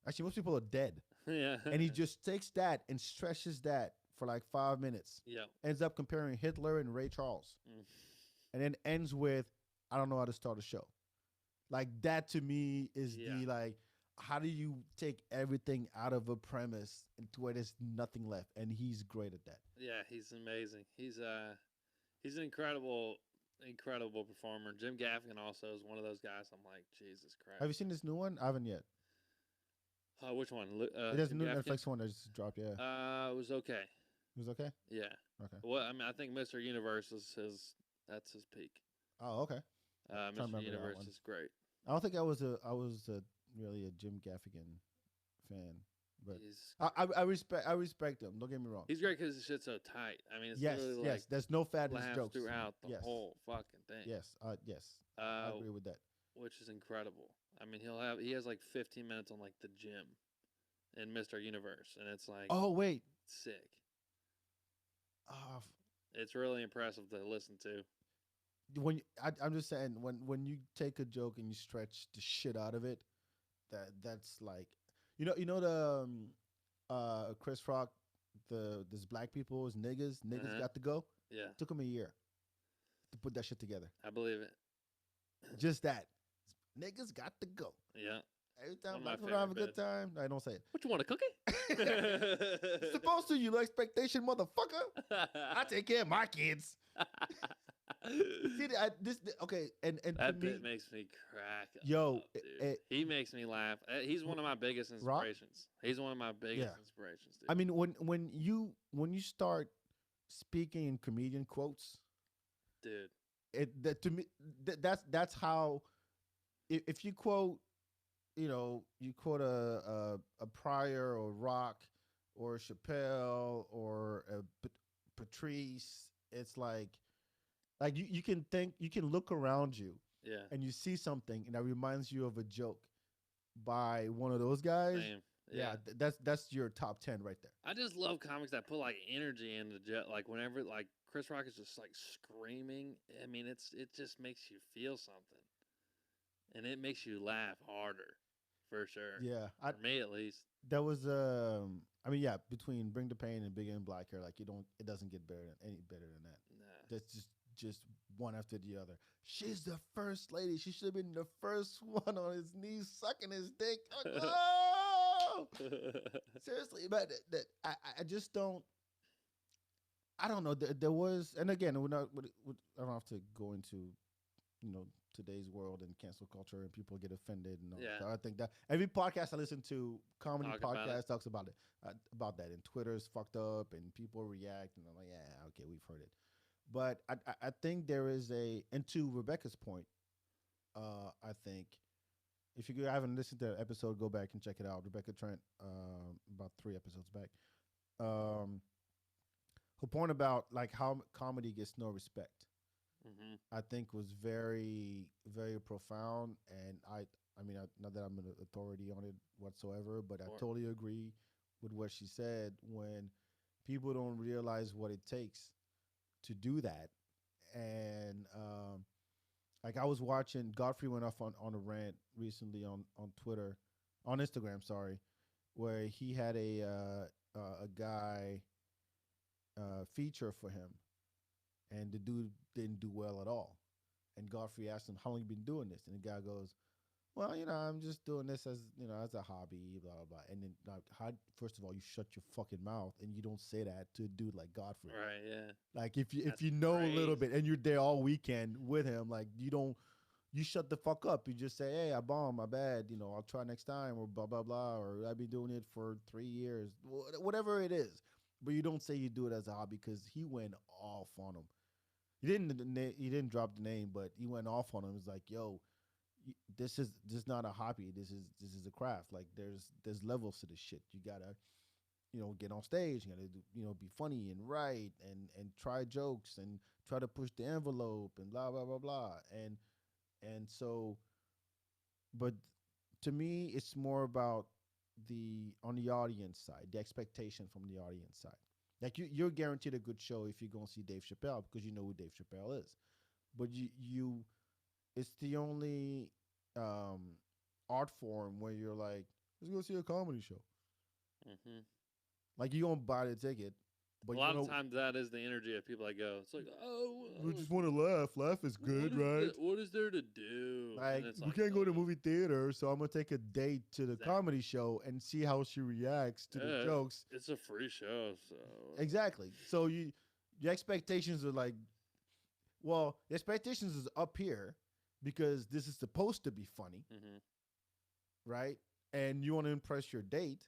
Speaker 1: Actually, most people are dead.
Speaker 2: Yeah.
Speaker 1: And he just takes that and stretches that for like 5 minutes.
Speaker 2: Yep.
Speaker 1: Ends up comparing Hitler and Ray Charles.
Speaker 2: Mm.
Speaker 1: And then ends with, "I don't know how to start a show." Like that to me is
Speaker 2: Yeah.
Speaker 1: the like, how do you take everything out of a premise into where there's nothing left? And he's great at that.
Speaker 2: Yeah. He's amazing. He's an incredible performer. Jim Gaffigan also is one of those guys. I'm like, Jesus
Speaker 1: Have you
Speaker 2: Christ.
Speaker 1: seen this new one? I haven't yet.
Speaker 2: Which one?
Speaker 1: There's a
Speaker 2: Jim
Speaker 1: new
Speaker 2: Gaffigan.
Speaker 1: Netflix one that just dropped. Yeah,
Speaker 2: It was okay.
Speaker 1: it was okay.
Speaker 2: Yeah.
Speaker 1: Okay.
Speaker 2: Well, I mean, I think Mr. Universe is that's his peak.
Speaker 1: Oh, okay. Trying to
Speaker 2: Mr.
Speaker 1: remember that
Speaker 2: Universe
Speaker 1: one.
Speaker 2: is great.
Speaker 1: I don't think I was really a Jim Gaffigan fan, but
Speaker 2: He's
Speaker 1: I respect him. Don't get me wrong.
Speaker 2: he's great because his shit's so tight. I mean, it's
Speaker 1: Yes,
Speaker 2: literally
Speaker 1: yes.
Speaker 2: like
Speaker 1: There's no fat in his
Speaker 2: laughs
Speaker 1: jokes.
Speaker 2: throughout the
Speaker 1: Yes,
Speaker 2: whole fucking thing.
Speaker 1: yes, yes. I
Speaker 2: Uh,
Speaker 1: agree with that.
Speaker 2: which is incredible. I mean, he has like 15 minutes on like the gym in Mr. Universe, and it's like
Speaker 1: Oh wait,
Speaker 2: sick.
Speaker 1: uh,
Speaker 2: It's really impressive to listen to.
Speaker 1: I'm just saying when you take a joke and you stretch the shit out of it, that's like, the Chris Rock, this black people is niggas
Speaker 2: Uh-huh.
Speaker 1: got to go.
Speaker 2: Yeah,
Speaker 1: Took him a year to put that shit together.
Speaker 2: I believe it.
Speaker 1: Just that, niggas got to go.
Speaker 2: Yeah,
Speaker 1: Every
Speaker 2: one
Speaker 1: time
Speaker 2: of my
Speaker 1: black people have a
Speaker 2: favorite
Speaker 1: good
Speaker 2: bits.
Speaker 1: time, I don't say it.
Speaker 2: What you want, a cookie?
Speaker 1: You're supposed to, you low expectation motherfucker. I take care of my kids. See, okay, and to
Speaker 2: That
Speaker 1: me,
Speaker 2: bit makes me crack
Speaker 1: yo,
Speaker 2: up, dude. He makes me laugh. He's one of my biggest
Speaker 1: Rock?
Speaker 2: inspirations. He's one of my biggest
Speaker 1: Yeah.
Speaker 2: inspirations, dude.
Speaker 1: I mean, when you start speaking in comedian quotes,
Speaker 2: Dude,
Speaker 1: that to me, that's how. If you quote, you quote a Pryor or Rock or a Chappelle or a Patrice. It's like you can think, you can look around you
Speaker 2: Yeah.
Speaker 1: and you see something and that reminds you of a joke by one of those guys.
Speaker 2: Same.
Speaker 1: Yeah,
Speaker 2: Yeah.
Speaker 1: that's your top 10 right there.
Speaker 2: I just love comics that put like energy into like whenever like Chris Rock is just like screaming. I mean, it just makes you feel something, and it makes you laugh harder, for sure.
Speaker 1: Yeah,
Speaker 2: For me at least.
Speaker 1: that was I mean, yeah, between Bring the Pain and Big and Black Hair, like it doesn't get better than any better than that.
Speaker 2: Nah.
Speaker 1: That's just one after the other. She's the first lady. She should have been the first one on his knees sucking his dick. Like, oh! Seriously, but I just don't. I don't know. There was, and again, we're not. I don't have to go into, today's world and cancel culture and people get offended and all.
Speaker 2: Yeah.
Speaker 1: So I think that every podcast I listen to, comedy
Speaker 2: Talk about
Speaker 1: podcast talks about it, about that. And Twitter's fucked up and people react and I'm like, yeah, okay, we've heard it. But I think there is and to Rebecca's point, I think if you haven't listened to the episode, go back and check it out. Rebecca Trent, about 3 episodes back. Her point about like how comedy gets no respect, I think was very, very profound. And I mean, not that I'm an authority on it whatsoever, but I totally agree with what she said. When people don't realize what it takes to do that, and like I was watching, Godfrey went off on a rant recently on Twitter, on Instagram, sorry, where he had a guy feature for him, and the dude didn't do well at all. And Godfrey asked him, "How long you been doing this?" And the guy goes, "Well, I'm just doing this as as a hobby, blah blah blah." And then, how? First of all, you shut your fucking mouth and you don't say that to a dude like Godfrey.
Speaker 2: Right. Yeah.
Speaker 1: Like if
Speaker 2: That's
Speaker 1: you know a little
Speaker 2: crazy.
Speaker 1: bit and you're there all weekend with him, like you shut the fuck up. You just say, "Hey, I bombed, my bad. I'll try next time," or blah blah blah, or "I've been doing it for 3 years," whatever it is. But you don't say you do it as a hobby, because he went off on him. He didn't drop the name, but he went off on him. It's like, yo, this is not a hobby. This is a craft. Like there's levels to this shit. You gotta get on stage. You gotta do, be funny and write and try jokes and try to push the envelope and blah blah blah blah. And so, but to me, it's more about on the audience side, the expectation from the audience side. Like you're guaranteed a good show if you're gonna see Dave Chappelle, because you know who Dave Chappelle is. But it's the only art form where you're like, let's go see a comedy show.
Speaker 2: Hmm.
Speaker 1: Like you don't buy the ticket, but
Speaker 2: A lot of times that is the energy of people that go. It's like,
Speaker 1: we just want to laugh. Laugh is good, right?
Speaker 2: What is there to do?
Speaker 1: Like,
Speaker 2: And it's
Speaker 1: we can't go to movie theater, so I'm gonna take a date to the
Speaker 2: Exactly.
Speaker 1: comedy show and see how she reacts to the jokes.
Speaker 2: It's a free show, so
Speaker 1: Exactly. So your expectations are like, well, the expectations is up here because this is supposed to be funny, right? And you want to impress your date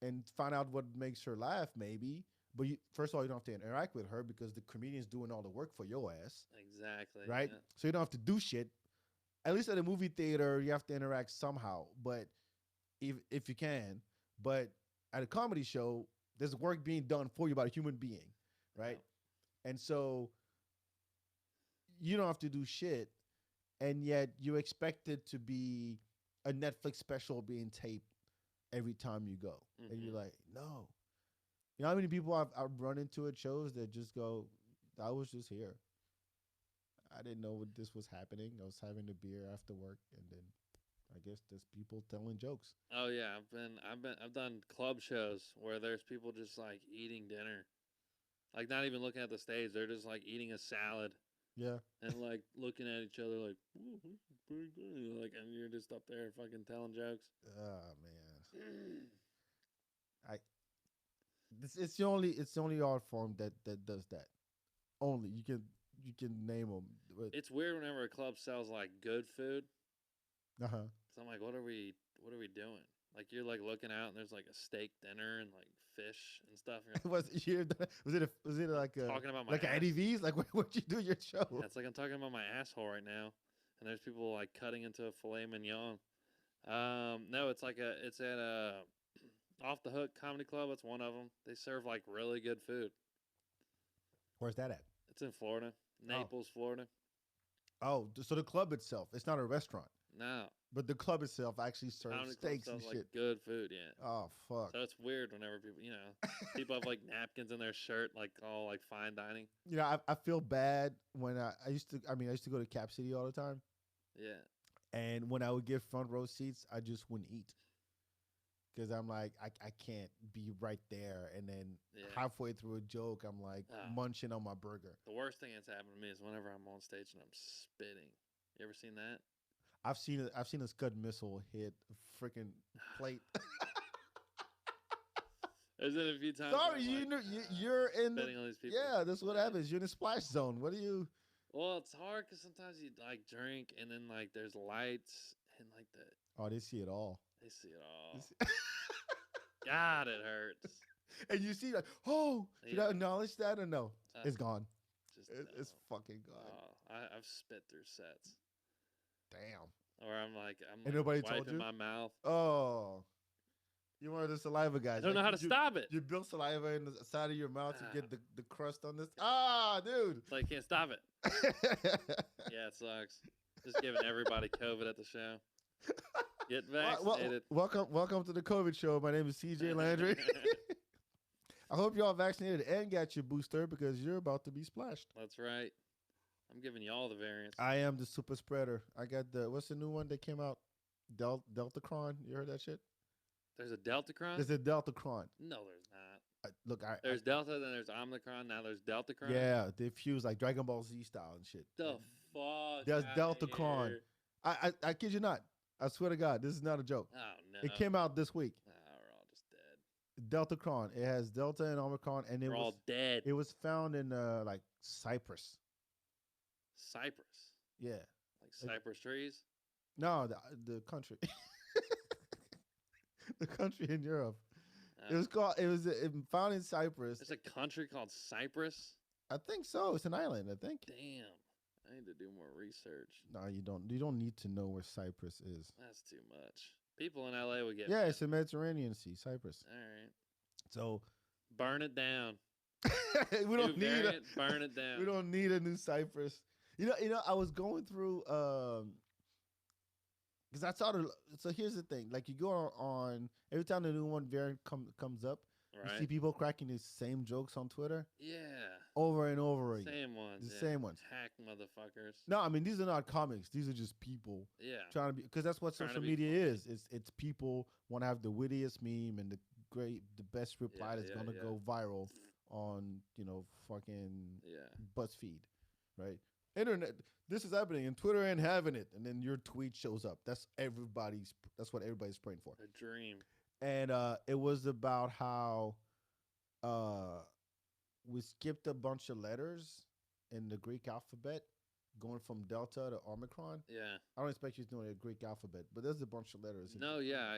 Speaker 1: and find out what makes her laugh, maybe. But first of all, you don't have to interact with her because the comedian's doing all the work for your ass,
Speaker 2: exactly.
Speaker 1: right?
Speaker 2: Yeah.
Speaker 1: So you don't have to do shit. At least at a movie theater, you have to interact somehow, but if you can. But at a comedy show, there's work being done for you by a human being, right? And so you don't have to do shit, and yet you expect it to be a Netflix special being taped every time you go. And you're like, no. You know how many people I've run into at shows that just go, I was just here. I didn't know what this was happening. I was having a beer after work, and then I guess there's people telling jokes.
Speaker 2: Oh yeah, I've done club shows where there's people just like eating dinner, like not even looking at the stage. They're just like eating a salad.
Speaker 1: Yeah.
Speaker 2: And like looking at each other like, ooh, this is pretty good. Like, and you're just up there fucking telling jokes.
Speaker 1: Oh man. It's the only art form that does that. Only you can name them.
Speaker 2: It's weird whenever a club sells like good food.
Speaker 1: Uh-huh.
Speaker 2: So I'm like, what are we doing? Like you're like looking out and there's like a steak dinner and like fish and stuff. And
Speaker 1: was it like
Speaker 2: talking about my
Speaker 1: like
Speaker 2: ass.
Speaker 1: Eddie V's? Like what you do your show?
Speaker 2: Yeah, it's like I'm talking about my asshole right now, and there's people like cutting into a filet mignon, No, it's at a Off the Hook Comedy Club. It's one of them. They serve like really good food.
Speaker 1: Where's that at?
Speaker 2: It's in Florida, Naples, Florida.
Speaker 1: Oh, so the club itself, it's not a restaurant,
Speaker 2: No,
Speaker 1: but the club itself actually serves
Speaker 2: Comedy Club
Speaker 1: steaks and
Speaker 2: sells
Speaker 1: shit.
Speaker 2: like good food. Yeah.
Speaker 1: Oh fuck.
Speaker 2: So it's weird whenever people have like napkins in their shirt, like all like fine dining.
Speaker 1: You know, I feel bad when I used to. I mean, I used to go to Cap City all the time,
Speaker 2: Yeah.
Speaker 1: and when I would get front row seats, I just wouldn't eat because I'm like, I can't be right there, and then
Speaker 2: Yeah.
Speaker 1: halfway through a joke, I'm like munching on my burger.
Speaker 2: The worst thing that's happened to me is whenever I'm on stage and I'm spitting. You ever seen that?
Speaker 1: I've seen it. I've seen a Scud missile hit a freaking plate.
Speaker 2: There's been a few times.
Speaker 1: Sorry, you're in the,
Speaker 2: spitting on these people.
Speaker 1: yeah. That's what happens. You're in the splash zone. What do you?
Speaker 2: Well, it's hard because sometimes you like drink and then like there's lights and like the
Speaker 1: Oh, they see it all.
Speaker 2: they see it all. God, it hurts.
Speaker 1: And you see like, oh, should I acknowledge that or no? It's gone.
Speaker 2: Just
Speaker 1: It's fucking gone.
Speaker 2: I've spit through sets.
Speaker 1: Damn.
Speaker 2: Or I'm like
Speaker 1: And nobody
Speaker 2: wiping
Speaker 1: told you?
Speaker 2: my mouth.
Speaker 1: Oh. You're one of the saliva guys.
Speaker 2: I don't know how to stop it.
Speaker 1: You build saliva in the side of your mouth to get
Speaker 2: Ah.
Speaker 1: the crust on this. Ah, dude.
Speaker 2: It's like I can't stop it. Yeah, it sucks. Just giving everybody COVID at the show. Get vaccinated.
Speaker 1: Welcome to the COVID show. My name is CJ Landry. I hope you're all vaccinated and got your booster because you're about to be splashed.
Speaker 2: That's right. I'm giving you all the variants.
Speaker 1: I am the super spreader. I got what's the new one that came out? Deltacron. You heard that shit?
Speaker 2: There's a Deltacron?
Speaker 1: There's a Deltacron.
Speaker 2: No, there's not.
Speaker 1: Look,
Speaker 2: there's Delta, then there's Omicron, now there's Deltacron.
Speaker 1: Yeah, they fuse like Dragon Ball Z style and shit.
Speaker 2: The fuck?
Speaker 1: There's Deltacron. I kid you not. I swear to God, this is not a joke.
Speaker 2: Oh no.
Speaker 1: It came out this week.
Speaker 2: Oh, we're all just dead.
Speaker 1: Deltacron. It has Delta and Omicron, and
Speaker 2: we're all dead.
Speaker 1: It was found in like Cyprus.
Speaker 2: Cyprus.
Speaker 1: Yeah.
Speaker 2: Like cypress trees.
Speaker 1: No, the country. The country in Europe. It was found in Cyprus.
Speaker 2: There's a country called Cyprus?
Speaker 1: I think so. It's an island, I think.
Speaker 2: Damn. I need to do more research.
Speaker 1: No, you don't. You don't need to know where Cyprus is.
Speaker 2: That's too much. People in LA would get
Speaker 1: Yeah, it's the Mediterranean Sea, Cyprus.
Speaker 2: All right.
Speaker 1: So
Speaker 2: burn it down.
Speaker 1: We don't need
Speaker 2: burn it down.
Speaker 1: We don't need a new Cyprus. You know, I was going through because I saw so here's the thing. Like you go on every time the new one variant comes up,
Speaker 2: right.
Speaker 1: You see people cracking the same jokes on Twitter.
Speaker 2: Yeah.
Speaker 1: Over and over again.
Speaker 2: Same ones.
Speaker 1: The same ones.
Speaker 2: Hack motherfuckers.
Speaker 1: No, I mean these are not comics. These are just people.
Speaker 2: Yeah.
Speaker 1: Trying to be, because that's what social media is. It's people want to have the wittiest meme and the best reply that's gonna go viral on fucking BuzzFeed, right? Internet. This is happening, and Twitter ain't having it, and then your tweet shows up. That's what everybody's praying for.
Speaker 2: A dream.
Speaker 1: And it was about how we skipped a bunch of letters in the Greek alphabet, going from Delta to Omicron.
Speaker 2: Yeah.
Speaker 1: I don't expect you to know the Greek alphabet, but there's a bunch of letters.
Speaker 2: No, yeah,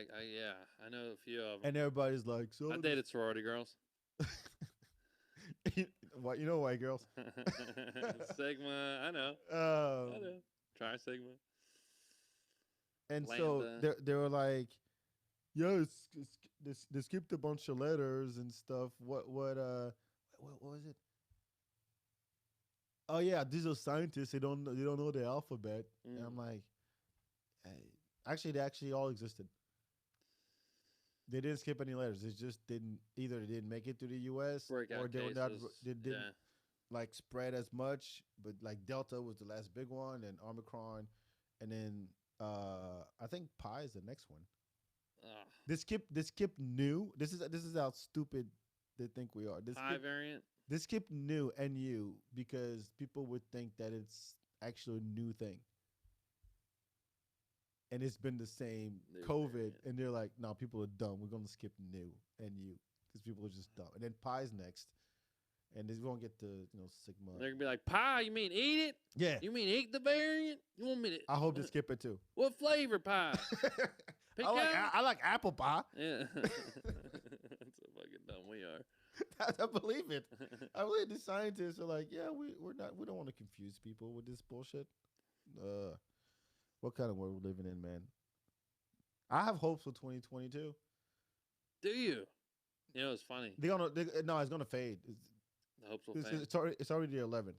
Speaker 2: I know a few of them.
Speaker 1: And everybody's like, so
Speaker 2: I dated sorority girls.
Speaker 1: What, white girls?
Speaker 2: Sigma, I know. I know. Try Sigma.
Speaker 1: And so they were like, "Yo, they skipped a bunch of letters and stuff. What was it? Oh yeah, these are scientists. They don't know the alphabet." And I'm like, hey. They actually all existed. They didn't skip any letters. It just either they didn't make it to the U.S. or they didn't like spread as much. But like Delta was the last big one, and Omicron, and then I think Pi is the next one. They skip new. This is how stupid they think we are.
Speaker 2: Pi variant.
Speaker 1: They skip new NU because people would think that it's actually a new thing. And it's been the same COVID, and they're like, "No, people are dumb. We're gonna skip new and you because people are just dumb." And then Pi's next, and they won't get to Sigma.
Speaker 2: They're gonna be like, "Pie? You mean eat it?
Speaker 1: Yeah.
Speaker 2: You mean eat the variant? You want me to?"
Speaker 1: I hope they skip it too.
Speaker 2: What flavor pie?
Speaker 1: I like apple pie.
Speaker 2: Yeah, that's how fucking dumb we are.
Speaker 1: I believe it. I believe the scientists are like, "Yeah, we don't want to confuse people with this bullshit." What kind of world we're living in, man? I have hopes for 2022.
Speaker 2: Do you? You know, it's funny.
Speaker 1: No, it's gonna fade.
Speaker 2: The hopes will fade.
Speaker 1: It's already the 11th.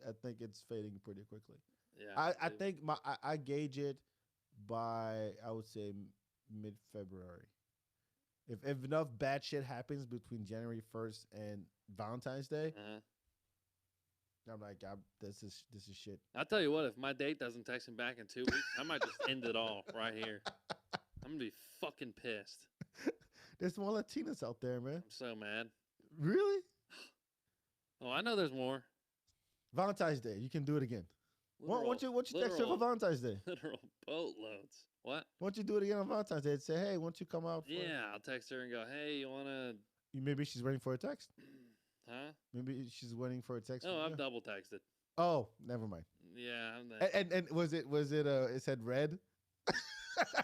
Speaker 1: I think it's fading pretty quickly.
Speaker 2: Yeah.
Speaker 1: I think I gauge it by, I would say, mid February. If enough bad shit happens between January 1st and Valentine's Day,
Speaker 2: Uh-huh.
Speaker 1: I'm like, this is shit.
Speaker 2: I'll tell you what, if my date doesn't text me back in 2 weeks, I might just end it all right here. I'm gonna be fucking pissed.
Speaker 1: There's more Latinas out there, man.
Speaker 2: I'm so mad.
Speaker 1: Really?
Speaker 2: Oh, I know there's more.
Speaker 1: Valentine's Day, you can do it again. Why don't you text her for Valentine's Day?
Speaker 2: Literal boatloads. What?
Speaker 1: Why don't you do it again on Valentine's Day and say, hey, why don't you come out?
Speaker 2: Yeah, I'll text her and go, hey, you wanna?
Speaker 1: Maybe she's waiting for a text.
Speaker 2: Huh?
Speaker 1: Maybe she's waiting for a text.
Speaker 2: No,
Speaker 1: from
Speaker 2: I've
Speaker 1: you.
Speaker 2: double texted.
Speaker 1: Oh, never mind.
Speaker 2: Yeah, I'm that.
Speaker 1: And was it it said red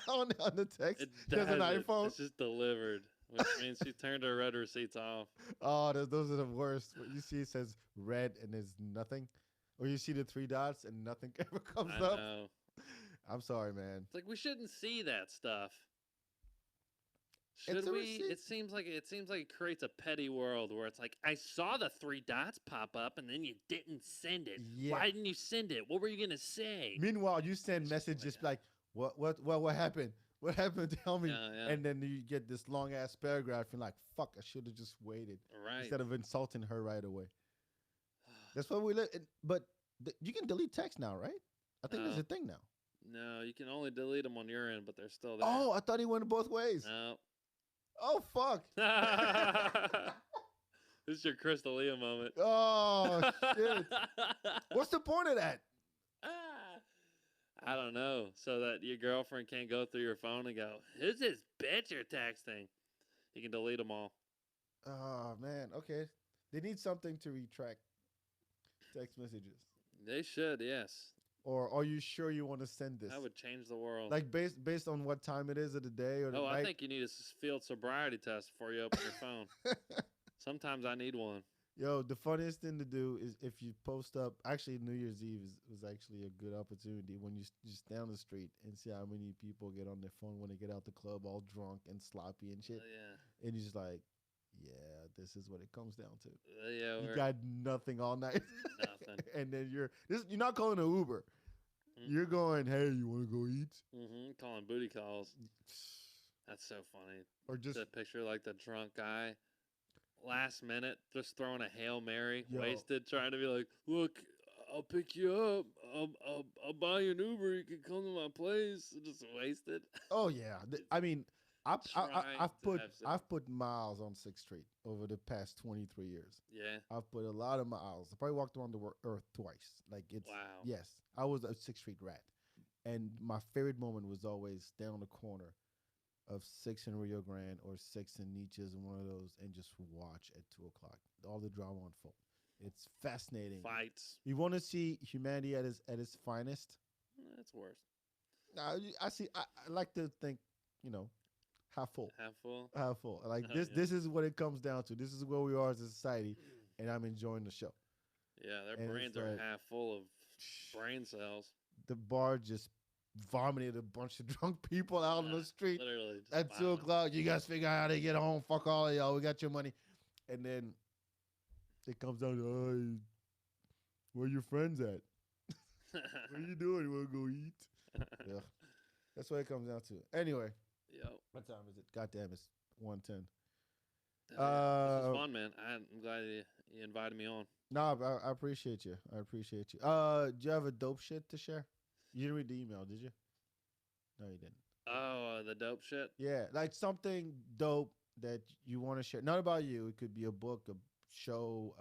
Speaker 1: on the text?
Speaker 2: It
Speaker 1: She has an
Speaker 2: doesn't.
Speaker 1: iPhone.
Speaker 2: It's just delivered, which means she turned her red receipts off.
Speaker 1: Oh, those are the worst. What you see, it says red and there's nothing, or you see the three dots and nothing ever comes
Speaker 2: I
Speaker 1: up.
Speaker 2: know.
Speaker 1: I'm sorry, man.
Speaker 2: It's like we shouldn't see that stuff.
Speaker 1: It's
Speaker 2: Should
Speaker 1: a
Speaker 2: we?
Speaker 1: receipt.
Speaker 2: It seems like it creates a petty world where it's like I saw the three dots pop up and then you didn't send it.
Speaker 1: Yeah.
Speaker 2: Why didn't you send it? What were you gonna say?
Speaker 1: Meanwhile, you send
Speaker 2: It's just
Speaker 1: messages
Speaker 2: like
Speaker 1: like, what happened? What happened? Tell me.
Speaker 2: Yeah.
Speaker 1: And then you get this long ass paragraph and like, fuck, I should have just waited
Speaker 2: Right.
Speaker 1: instead of insulting her right away. That's what we live. But you can delete text now, right? I think there's
Speaker 2: No.
Speaker 1: a thing now.
Speaker 2: No, you can only delete them on your end, but they're still there.
Speaker 1: Oh, I thought he went both ways.
Speaker 2: No.
Speaker 1: Oh, fuck.
Speaker 2: This is your Crystalia moment.
Speaker 1: Oh, shit. What's the point of that?
Speaker 2: I don't know. So that your girlfriend can't go through your phone and go, who's this bitch you're texting? You can delete them all.
Speaker 1: Oh, man. Okay. They need something to retract text messages.
Speaker 2: They should, yes.
Speaker 1: Or are you sure you want to send this?
Speaker 2: That would change the world.
Speaker 1: Like based on what time it is of the day or the
Speaker 2: Oh,
Speaker 1: night?
Speaker 2: I think you need a field sobriety test before you open your phone. Sometimes I need one.
Speaker 1: Yo, the funniest thing to do is if you post up. Actually, New Year's Eve was actually a good opportunity when you just down the street and see how many people get on their phone when they get out the club all drunk and sloppy and shit.
Speaker 2: Yeah.
Speaker 1: And you're just like, yeah, this is what it comes down to.
Speaker 2: Yeah.
Speaker 1: You got nothing all night.
Speaker 2: Nothing.
Speaker 1: And then you're not calling an Uber. You're going, hey, you want to go eat?
Speaker 2: Calling booty calls. That's so funny.
Speaker 1: Or just
Speaker 2: the picture like the drunk guy, last minute, just throwing a Hail Mary,
Speaker 1: Yo.
Speaker 2: wasted, trying to be like, look, I'll pick you up. I'll buy you an Uber. You can come to my place. Just wasted.
Speaker 1: Oh yeah, I mean, I've
Speaker 2: Trying to have
Speaker 1: put miles on 6th Street over the past 23 years.
Speaker 2: Yeah.
Speaker 1: I've put a lot of miles. I probably walked around the earth twice. Like it's
Speaker 2: Wow.
Speaker 1: yes, I was a 6th Street rat, and my favorite moment was always down the corner of 6th and Rio Grande or 6th and Nietzsche's and one of those, and just watch at 2:00 all the drama unfold. It's fascinating.
Speaker 2: Fights.
Speaker 1: You want to see humanity at its finest?
Speaker 2: That's worse.
Speaker 1: I see. I like to think, half full.
Speaker 2: Half full.
Speaker 1: Half full. Like
Speaker 2: Oh,
Speaker 1: this.
Speaker 2: yeah.
Speaker 1: This is what it comes down to. This is where we are as a society, and I'm enjoying the show.
Speaker 2: Yeah, their
Speaker 1: And
Speaker 2: brains
Speaker 1: it's
Speaker 2: are
Speaker 1: like-
Speaker 2: half full of brain cells.
Speaker 1: The bar just vomited a bunch of drunk people out on the street
Speaker 2: Literally. Just
Speaker 1: at 2
Speaker 2: violent.
Speaker 1: o'clock. You guys figure out how to get home. Fuck all of y'all. We got your money. And then it comes down to, oh, where your friends at? What are you doing? You want to go eat? Yeah. That's what it comes down to. Anyway,
Speaker 2: Yo.
Speaker 1: what time is it? God damn, it's 1:10.
Speaker 2: This is
Speaker 1: Uh,
Speaker 2: fun, man. I'm glad you invited me on.
Speaker 1: No, I appreciate you. I appreciate you. Do you have a dope shit to share? You didn't read the email, did you? No, you didn't.
Speaker 2: Oh, the dope shit.
Speaker 1: Yeah, like something dope that you want to share. Not about you. It could be a book, a show,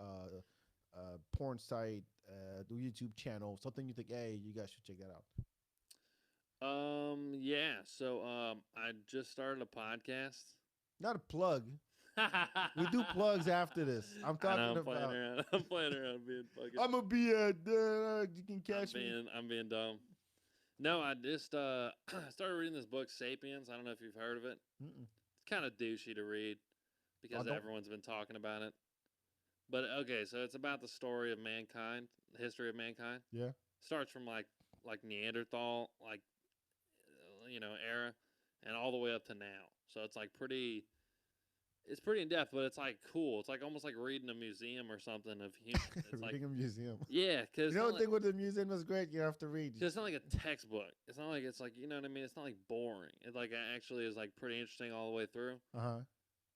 Speaker 1: porn site, the YouTube channel. Something you think, hey, you guys should check that out.
Speaker 2: Yeah. So, I just started a podcast.
Speaker 1: Not a plug. We do plugs after this. I'm
Speaker 2: I know,
Speaker 1: talking
Speaker 2: I'm playing
Speaker 1: about.
Speaker 2: around. I'm playing around being fucking.
Speaker 1: I'm gonna be at. You can catch me.
Speaker 2: I'm being dumb. No, I just started reading this book, Sapiens. I don't know if you've heard of it.
Speaker 1: Mm-mm.
Speaker 2: It's kind of douchey to read because
Speaker 1: don't.
Speaker 2: everyone's been talking about it. But okay, so it's about the story of mankind, the history of mankind.
Speaker 1: Yeah.
Speaker 2: Starts from like Neanderthal, era, and all the way up to now. So it's like pretty. It's pretty in depth, but it's like cool. It's like almost like reading a museum or something of humans. It's like
Speaker 1: Reading a museum.
Speaker 2: yeah, because
Speaker 1: You know, the thing with the museum is great. You have to read.
Speaker 2: it's not like a textbook. It's not like it's like you know what I mean. It's not like boring. It like actually is like pretty interesting all the way through.
Speaker 1: Uh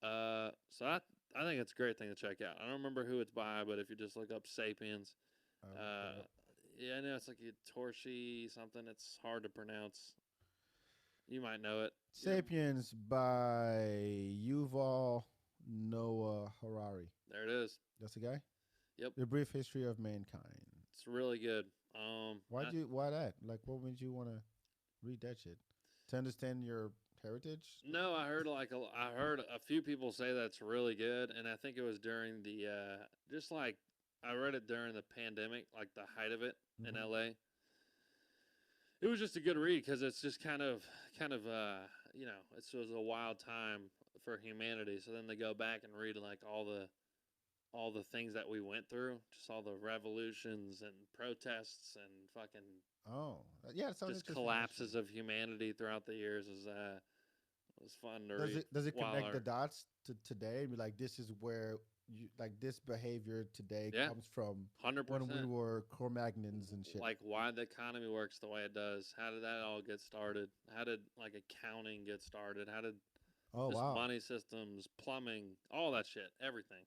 Speaker 1: huh.
Speaker 2: So I think it's a great thing to check out. I don't remember who it's by, but if you just look up Sapiens, uh, yeah, I know it's like a Torshi something. It's hard to pronounce. You might know it.
Speaker 1: Sapiens by Yuval Noah Harari.
Speaker 2: There it is.
Speaker 1: That's the guy.
Speaker 2: Yep.
Speaker 1: The Brief History of Mankind.
Speaker 2: It's really good.
Speaker 1: Why that? Like, what made you want to read that shit? To understand your heritage?
Speaker 2: No, I heard I heard a few people say that's really good, and I think it was during the just like I read it during the pandemic, like the height of it in
Speaker 1: Mhm.
Speaker 2: LA. It was just a good read because it's just kind of you know it was a wild time for humanity. So then they go back and read like all the things that we went through, just all the revolutions and protests and fucking
Speaker 1: Oh, yeah. It sounds
Speaker 2: just
Speaker 1: interesting,
Speaker 2: collapses
Speaker 1: actually.
Speaker 2: of humanity throughout the years was fun to
Speaker 1: Does
Speaker 2: read.
Speaker 1: it
Speaker 2: While
Speaker 1: connect the dots to today? And be like, this is where you like this behavior today
Speaker 2: Yeah,
Speaker 1: comes from
Speaker 2: 100%.
Speaker 1: when we were Cro-Magnons and shit.
Speaker 2: Like why the economy works the way it does. How did that all get started? How did like accounting get started? How did
Speaker 1: Oh
Speaker 2: just
Speaker 1: wow.
Speaker 2: money systems, plumbing, all that shit, everything.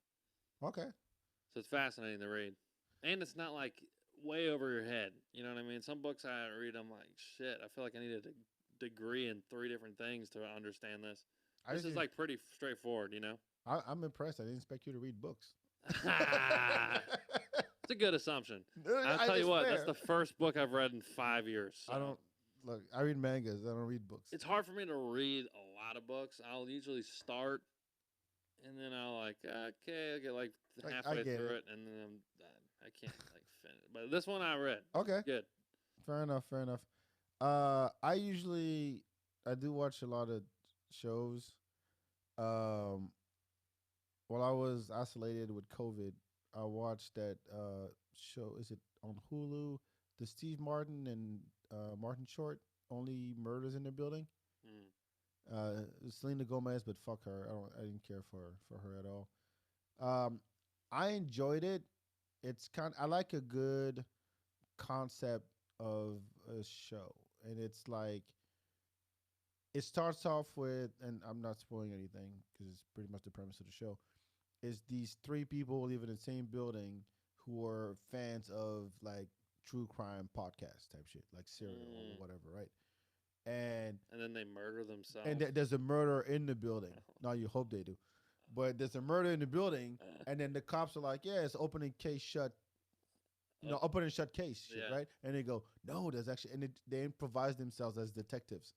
Speaker 1: Okay.
Speaker 2: So it's fascinating to read, and it's not like way over your head. You know what I mean? Some books I read, I'm like, shit. I feel like I need a degree in 3 different things to understand this.
Speaker 1: I
Speaker 2: This
Speaker 1: just
Speaker 2: is like pretty straightforward, you know.
Speaker 1: I'm impressed. I didn't expect you to read books.
Speaker 2: It's a good assumption. I'll
Speaker 1: I
Speaker 2: tell you
Speaker 1: just
Speaker 2: what, that's
Speaker 1: fair.
Speaker 2: the first book I've read in 5 years. So.
Speaker 1: I don't look. I read mangas. I don't read books.
Speaker 2: It's hard for me to read a lot of books. I'll usually start, and then I'll like, okay, I get like
Speaker 1: I
Speaker 2: halfway
Speaker 1: get
Speaker 2: through
Speaker 1: it.
Speaker 2: it, and then I'm done. I can't like finish. But this one I read.
Speaker 1: Okay.
Speaker 2: Good.
Speaker 1: Fair enough. Fair enough. I usually I do watch a lot of shows. Um, while I was isolated with COVID, I watched that show. Is it on Hulu? The Steve Martin and Martin Short, Only Murders in the Building.
Speaker 2: Mm.
Speaker 1: Selena Gomez, but fuck her. I didn't care for her at all. Um, I enjoyed it. It's kind. I like a good concept of a show, and it's like it starts off with, and I'm not spoiling anything because it's pretty much the premise of the show. Is these three people live in the same building who are fans of like true crime podcast type shit, like Serial or
Speaker 2: Mm.
Speaker 1: whatever, right? And
Speaker 2: And then they murder themselves.
Speaker 1: there's a murder in the building. Now you hope they do, but there's a murder in the building, and then the cops are like, "Yeah, it's opening case shut." Open and shut case shit,
Speaker 2: Yeah.
Speaker 1: right? And they go, "No, there's actually," and they improvise themselves as detectives,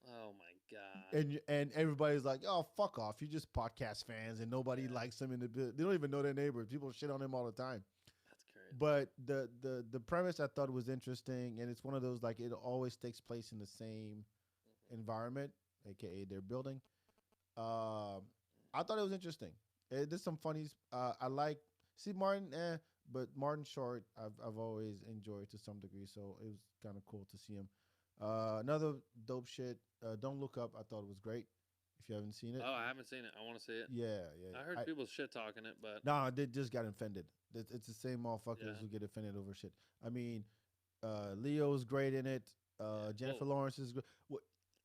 Speaker 2: Oh my god.
Speaker 1: and everybody's like, "Oh, fuck off! You just podcast fans, and nobody likes them in the building. They don't even know their neighbors. People shit on them all the time."
Speaker 2: That's crazy.
Speaker 1: But the premise I thought was interesting, and it's one of those like it always takes place in the same environment, aka their building. I thought it was interesting. There's some funnies. I like Steve Martin, but Martin Short, I've always enjoyed to some degree, so it was kind of cool to see him. Another dope shit. Don't Look Up. I thought it was great. If you haven't seen it,
Speaker 2: Oh, I haven't seen it. I want to see it.
Speaker 1: yeah, yeah.
Speaker 2: I heard people shit talking it, but
Speaker 1: No, they just got offended. It's the same motherfuckers
Speaker 2: Yeah.
Speaker 1: who get offended over shit. I mean, Leo's great in it. Jennifer Lawrence is great.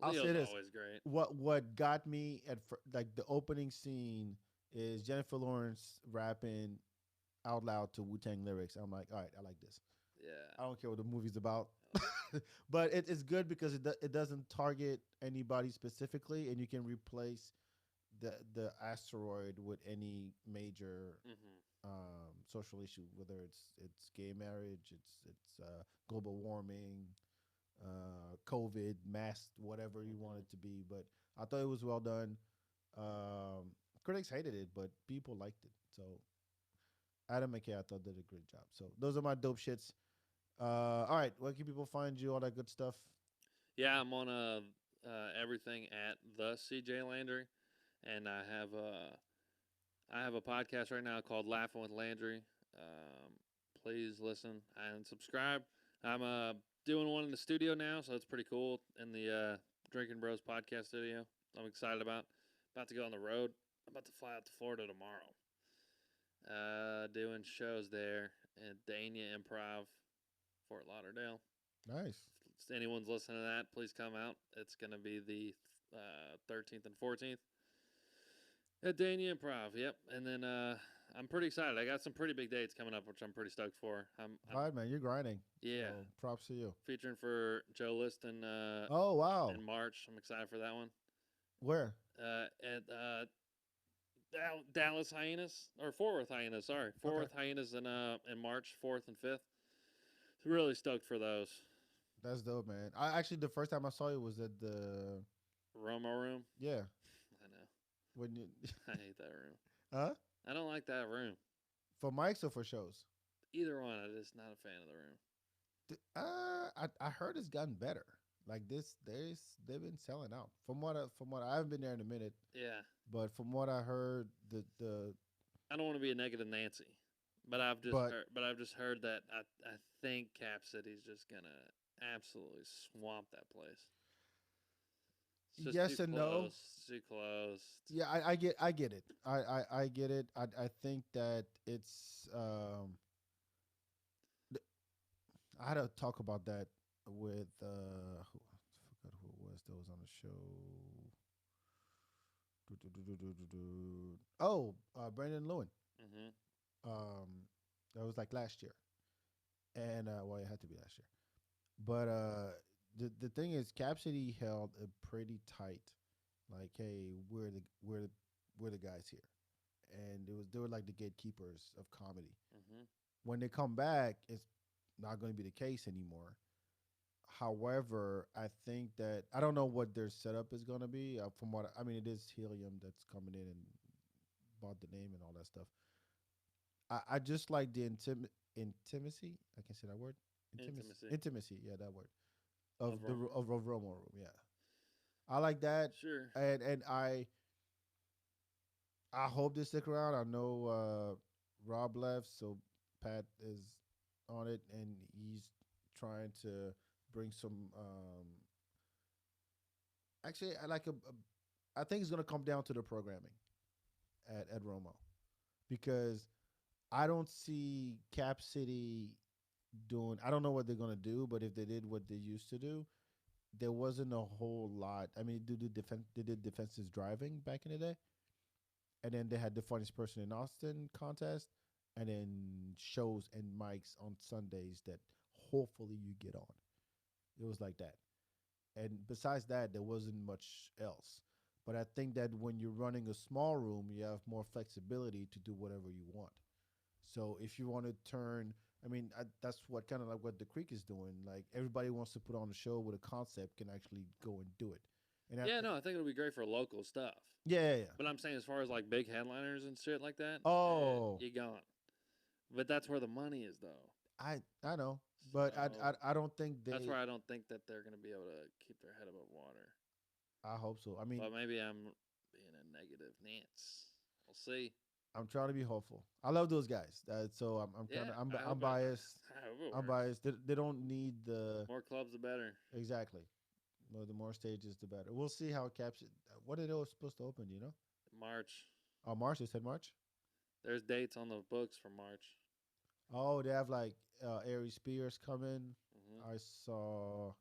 Speaker 1: I'll
Speaker 2: Leo's
Speaker 1: say this:
Speaker 2: always great.
Speaker 1: what got me at like the opening scene is Jennifer Lawrence rapping out loud to Wu Tang lyrics. I'm like, all right, I like this. I
Speaker 2: Yeah.
Speaker 1: don't care what the movie's about, but it's good because it doesn't target anybody specifically, and you can replace the asteroid with any major
Speaker 2: Mm-hmm.
Speaker 1: social issue, whether it's gay marriage, it's global warming, COVID, mass, whatever you want
Speaker 2: Mm-hmm.
Speaker 1: it to be. But I thought it was well done. Critics hated it, but people liked it. So Adam McKay, I thought did a great job. So those are my dope shits. All right, where can people find you? All that good stuff.
Speaker 2: Yeah, I'm on everything at the CJ Landry, and I have a podcast right now called Laughing with Landry. Please listen and subscribe. I'm doing one in the studio now, so it's pretty cool in the Drinking Bros podcast studio. I'm excited about. About to go on the road. I'm about to fly out to Florida tomorrow. Doing shows there at Dania Improv, Fort Lauderdale.
Speaker 1: Nice.
Speaker 2: If anyone's listening to that, please come out. It's going to be the 13th and 14th at Dania Improv. Yep. And then I'm pretty excited. I got some pretty big dates coming up, which I'm pretty stoked for.
Speaker 1: All right, man. You're grinding.
Speaker 2: Yeah.
Speaker 1: So props to you.
Speaker 2: Featuring for Joe Liston
Speaker 1: Oh, wow.
Speaker 2: in March. I'm excited for that one.
Speaker 1: Where?
Speaker 2: At Dallas Hyenas or Fort Worth Hyenas. Sorry, Fort Worth Hyenas in March 4th and 5th. Really stoked for those.
Speaker 1: That's dope, man. I actually the first time I saw you was at the
Speaker 2: Romo room.
Speaker 1: Yeah.
Speaker 2: I know.
Speaker 1: When you
Speaker 2: I hate that room.
Speaker 1: Huh?
Speaker 2: I don't like that room.
Speaker 1: For mics or for shows?
Speaker 2: Either one. I'm just not a fan of the room.
Speaker 1: I heard it's gotten better. Like they've been selling out. From what I haven't been there in a minute.
Speaker 2: Yeah.
Speaker 1: But from what I heard, the
Speaker 2: I don't want to be a negative Nancy, but I've just heard that I think Cap City's just gonna absolutely swamp that place.
Speaker 1: Yes and no.
Speaker 2: Too close.
Speaker 1: Yeah, I get it. I get it. I think that it's I had to talk about that with I forgot who it was that was on the show. Oh, Brandon Lewin.
Speaker 2: Mm-hmm.
Speaker 1: That was like last year, and well, it had to be last year. But the thing is, Cap City held a pretty tight, like, hey, we're the guys here, and they were like the gatekeepers of comedy.
Speaker 2: Mm-hmm.
Speaker 1: When they come back, it's not going to be the case anymore. However, I think that I don't know what their setup is going to be. From what I mean, it is Helium that's coming in and bought the name and all that stuff. I just like the intimacy. I can say that word. Intimacy. Yeah, that word of Romo Room. Yeah, I like that.
Speaker 2: Sure.
Speaker 1: And I hope they stick around. I know Rob left, so Pat is on it, and he's trying to bring some. Actually, I think it's gonna come down to the programming at Romo, because I don't see Cap City doing. I don't know what they're gonna do, but if they did what they used to do, there wasn't a whole lot. I mean, they did defensive driving back in the day, and then they had the funniest person in Austin contest, and then shows and mics on Sundays that hopefully you get on. It was like that. And besides that, there wasn't much else. But I think that when you're running a small room, you have more flexibility to do whatever you want. So if you want to turn, I mean, that's what kind of like what the Creek is doing. Like everybody wants to put on a show with a concept can actually go and do it. And
Speaker 2: I think it'll be great for local stuff.
Speaker 1: Yeah.
Speaker 2: But I'm saying as far as like big headliners and shit like that, you gone. But that's where the money is, though.
Speaker 1: I know, but so, I don't think
Speaker 2: that's where I don't think that they're going to be able to keep their head above water.
Speaker 1: I hope so. I mean,
Speaker 2: but maybe I'm being a negative Nance. We'll see.
Speaker 1: I'm trying to be hopeful. I love those guys. So I'm biased. I'm biased. They don't need the
Speaker 2: more clubs, the better.
Speaker 1: Exactly. Well, the more stages, the better. We'll see how Caps. What are they supposed to open? You know,
Speaker 2: March.
Speaker 1: Oh, March. They said March.
Speaker 2: There's dates on the books for March.
Speaker 1: Oh, they have like Ari Spears coming.
Speaker 2: Mm-hmm.
Speaker 1: I saw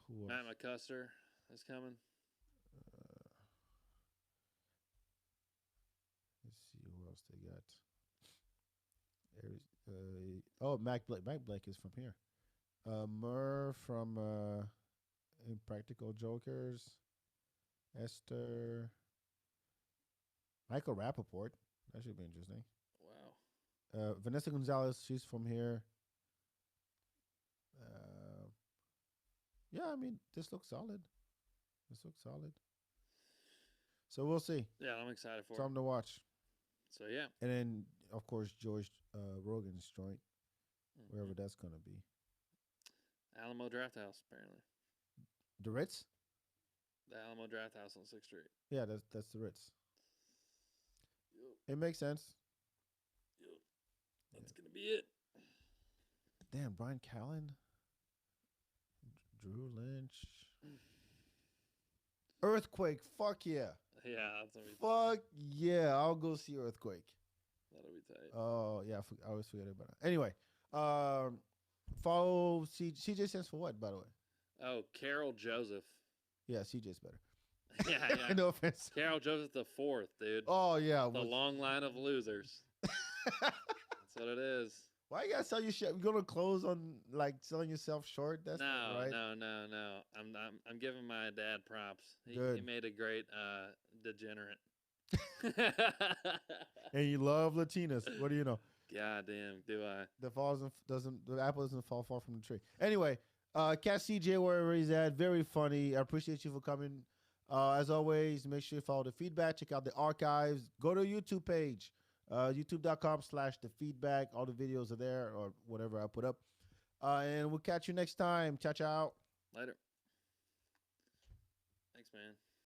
Speaker 1: who
Speaker 2: Matt McCusker is coming.
Speaker 1: Let's see who else they got. Mac Blake. Mac Blake is from here. Murr from Impractical Jokers. Esther. Michael Rappaport. That should be interesting.
Speaker 2: Wow.
Speaker 1: Vanessa Gonzalez, she's from here. Yeah, I mean, this looks solid. So we'll see.
Speaker 2: Yeah, I'm excited for
Speaker 1: Something to watch.
Speaker 2: So, yeah.
Speaker 1: And then, of course, George Rogan's joint, wherever that's going to be.
Speaker 2: Alamo Draft House, apparently.
Speaker 1: The Ritz?
Speaker 2: The Alamo Draft House on 6th Street.
Speaker 1: Yeah, that's the Ritz.
Speaker 2: Yep.
Speaker 1: It makes sense.
Speaker 2: Yep. That's going to be it.
Speaker 1: Damn, Brian Callen, Drew Lynch. Earthquake. Fuck yeah.
Speaker 2: Yeah, that's gonna be
Speaker 1: Fuck yeah. I'll go see Earthquake.
Speaker 2: that'll be tight.
Speaker 1: Oh yeah, I always forget about it. Anyway, follow CJ stands for what, by the way?
Speaker 2: Oh, Carol Joseph.
Speaker 1: Yeah, CJ's better.
Speaker 2: Yeah, yeah.
Speaker 1: No offense.
Speaker 2: Carol Joseph the fourth, dude.
Speaker 1: Oh yeah.
Speaker 2: The long line of losers. That's what it is.
Speaker 1: Why you gotta sell your shit? You gonna close on like selling yourself short? That's not
Speaker 2: No,
Speaker 1: right.
Speaker 2: no. I'm giving my dad props. He
Speaker 1: Good.
Speaker 2: made a great degenerate.
Speaker 1: And you love Latinas. What do you know?
Speaker 2: God damn, do I?
Speaker 1: The apple doesn't fall far from the tree. Anyway, catch CJ wherever he's at. Very funny. I appreciate you for coming. As always, make sure you follow the feedback. Check out the archives. Go to the YouTube page, youtube.com/the feedback. All the videos are there, or whatever I put up. And we'll catch you next time. Ciao, ciao.
Speaker 2: Later. Thanks, man.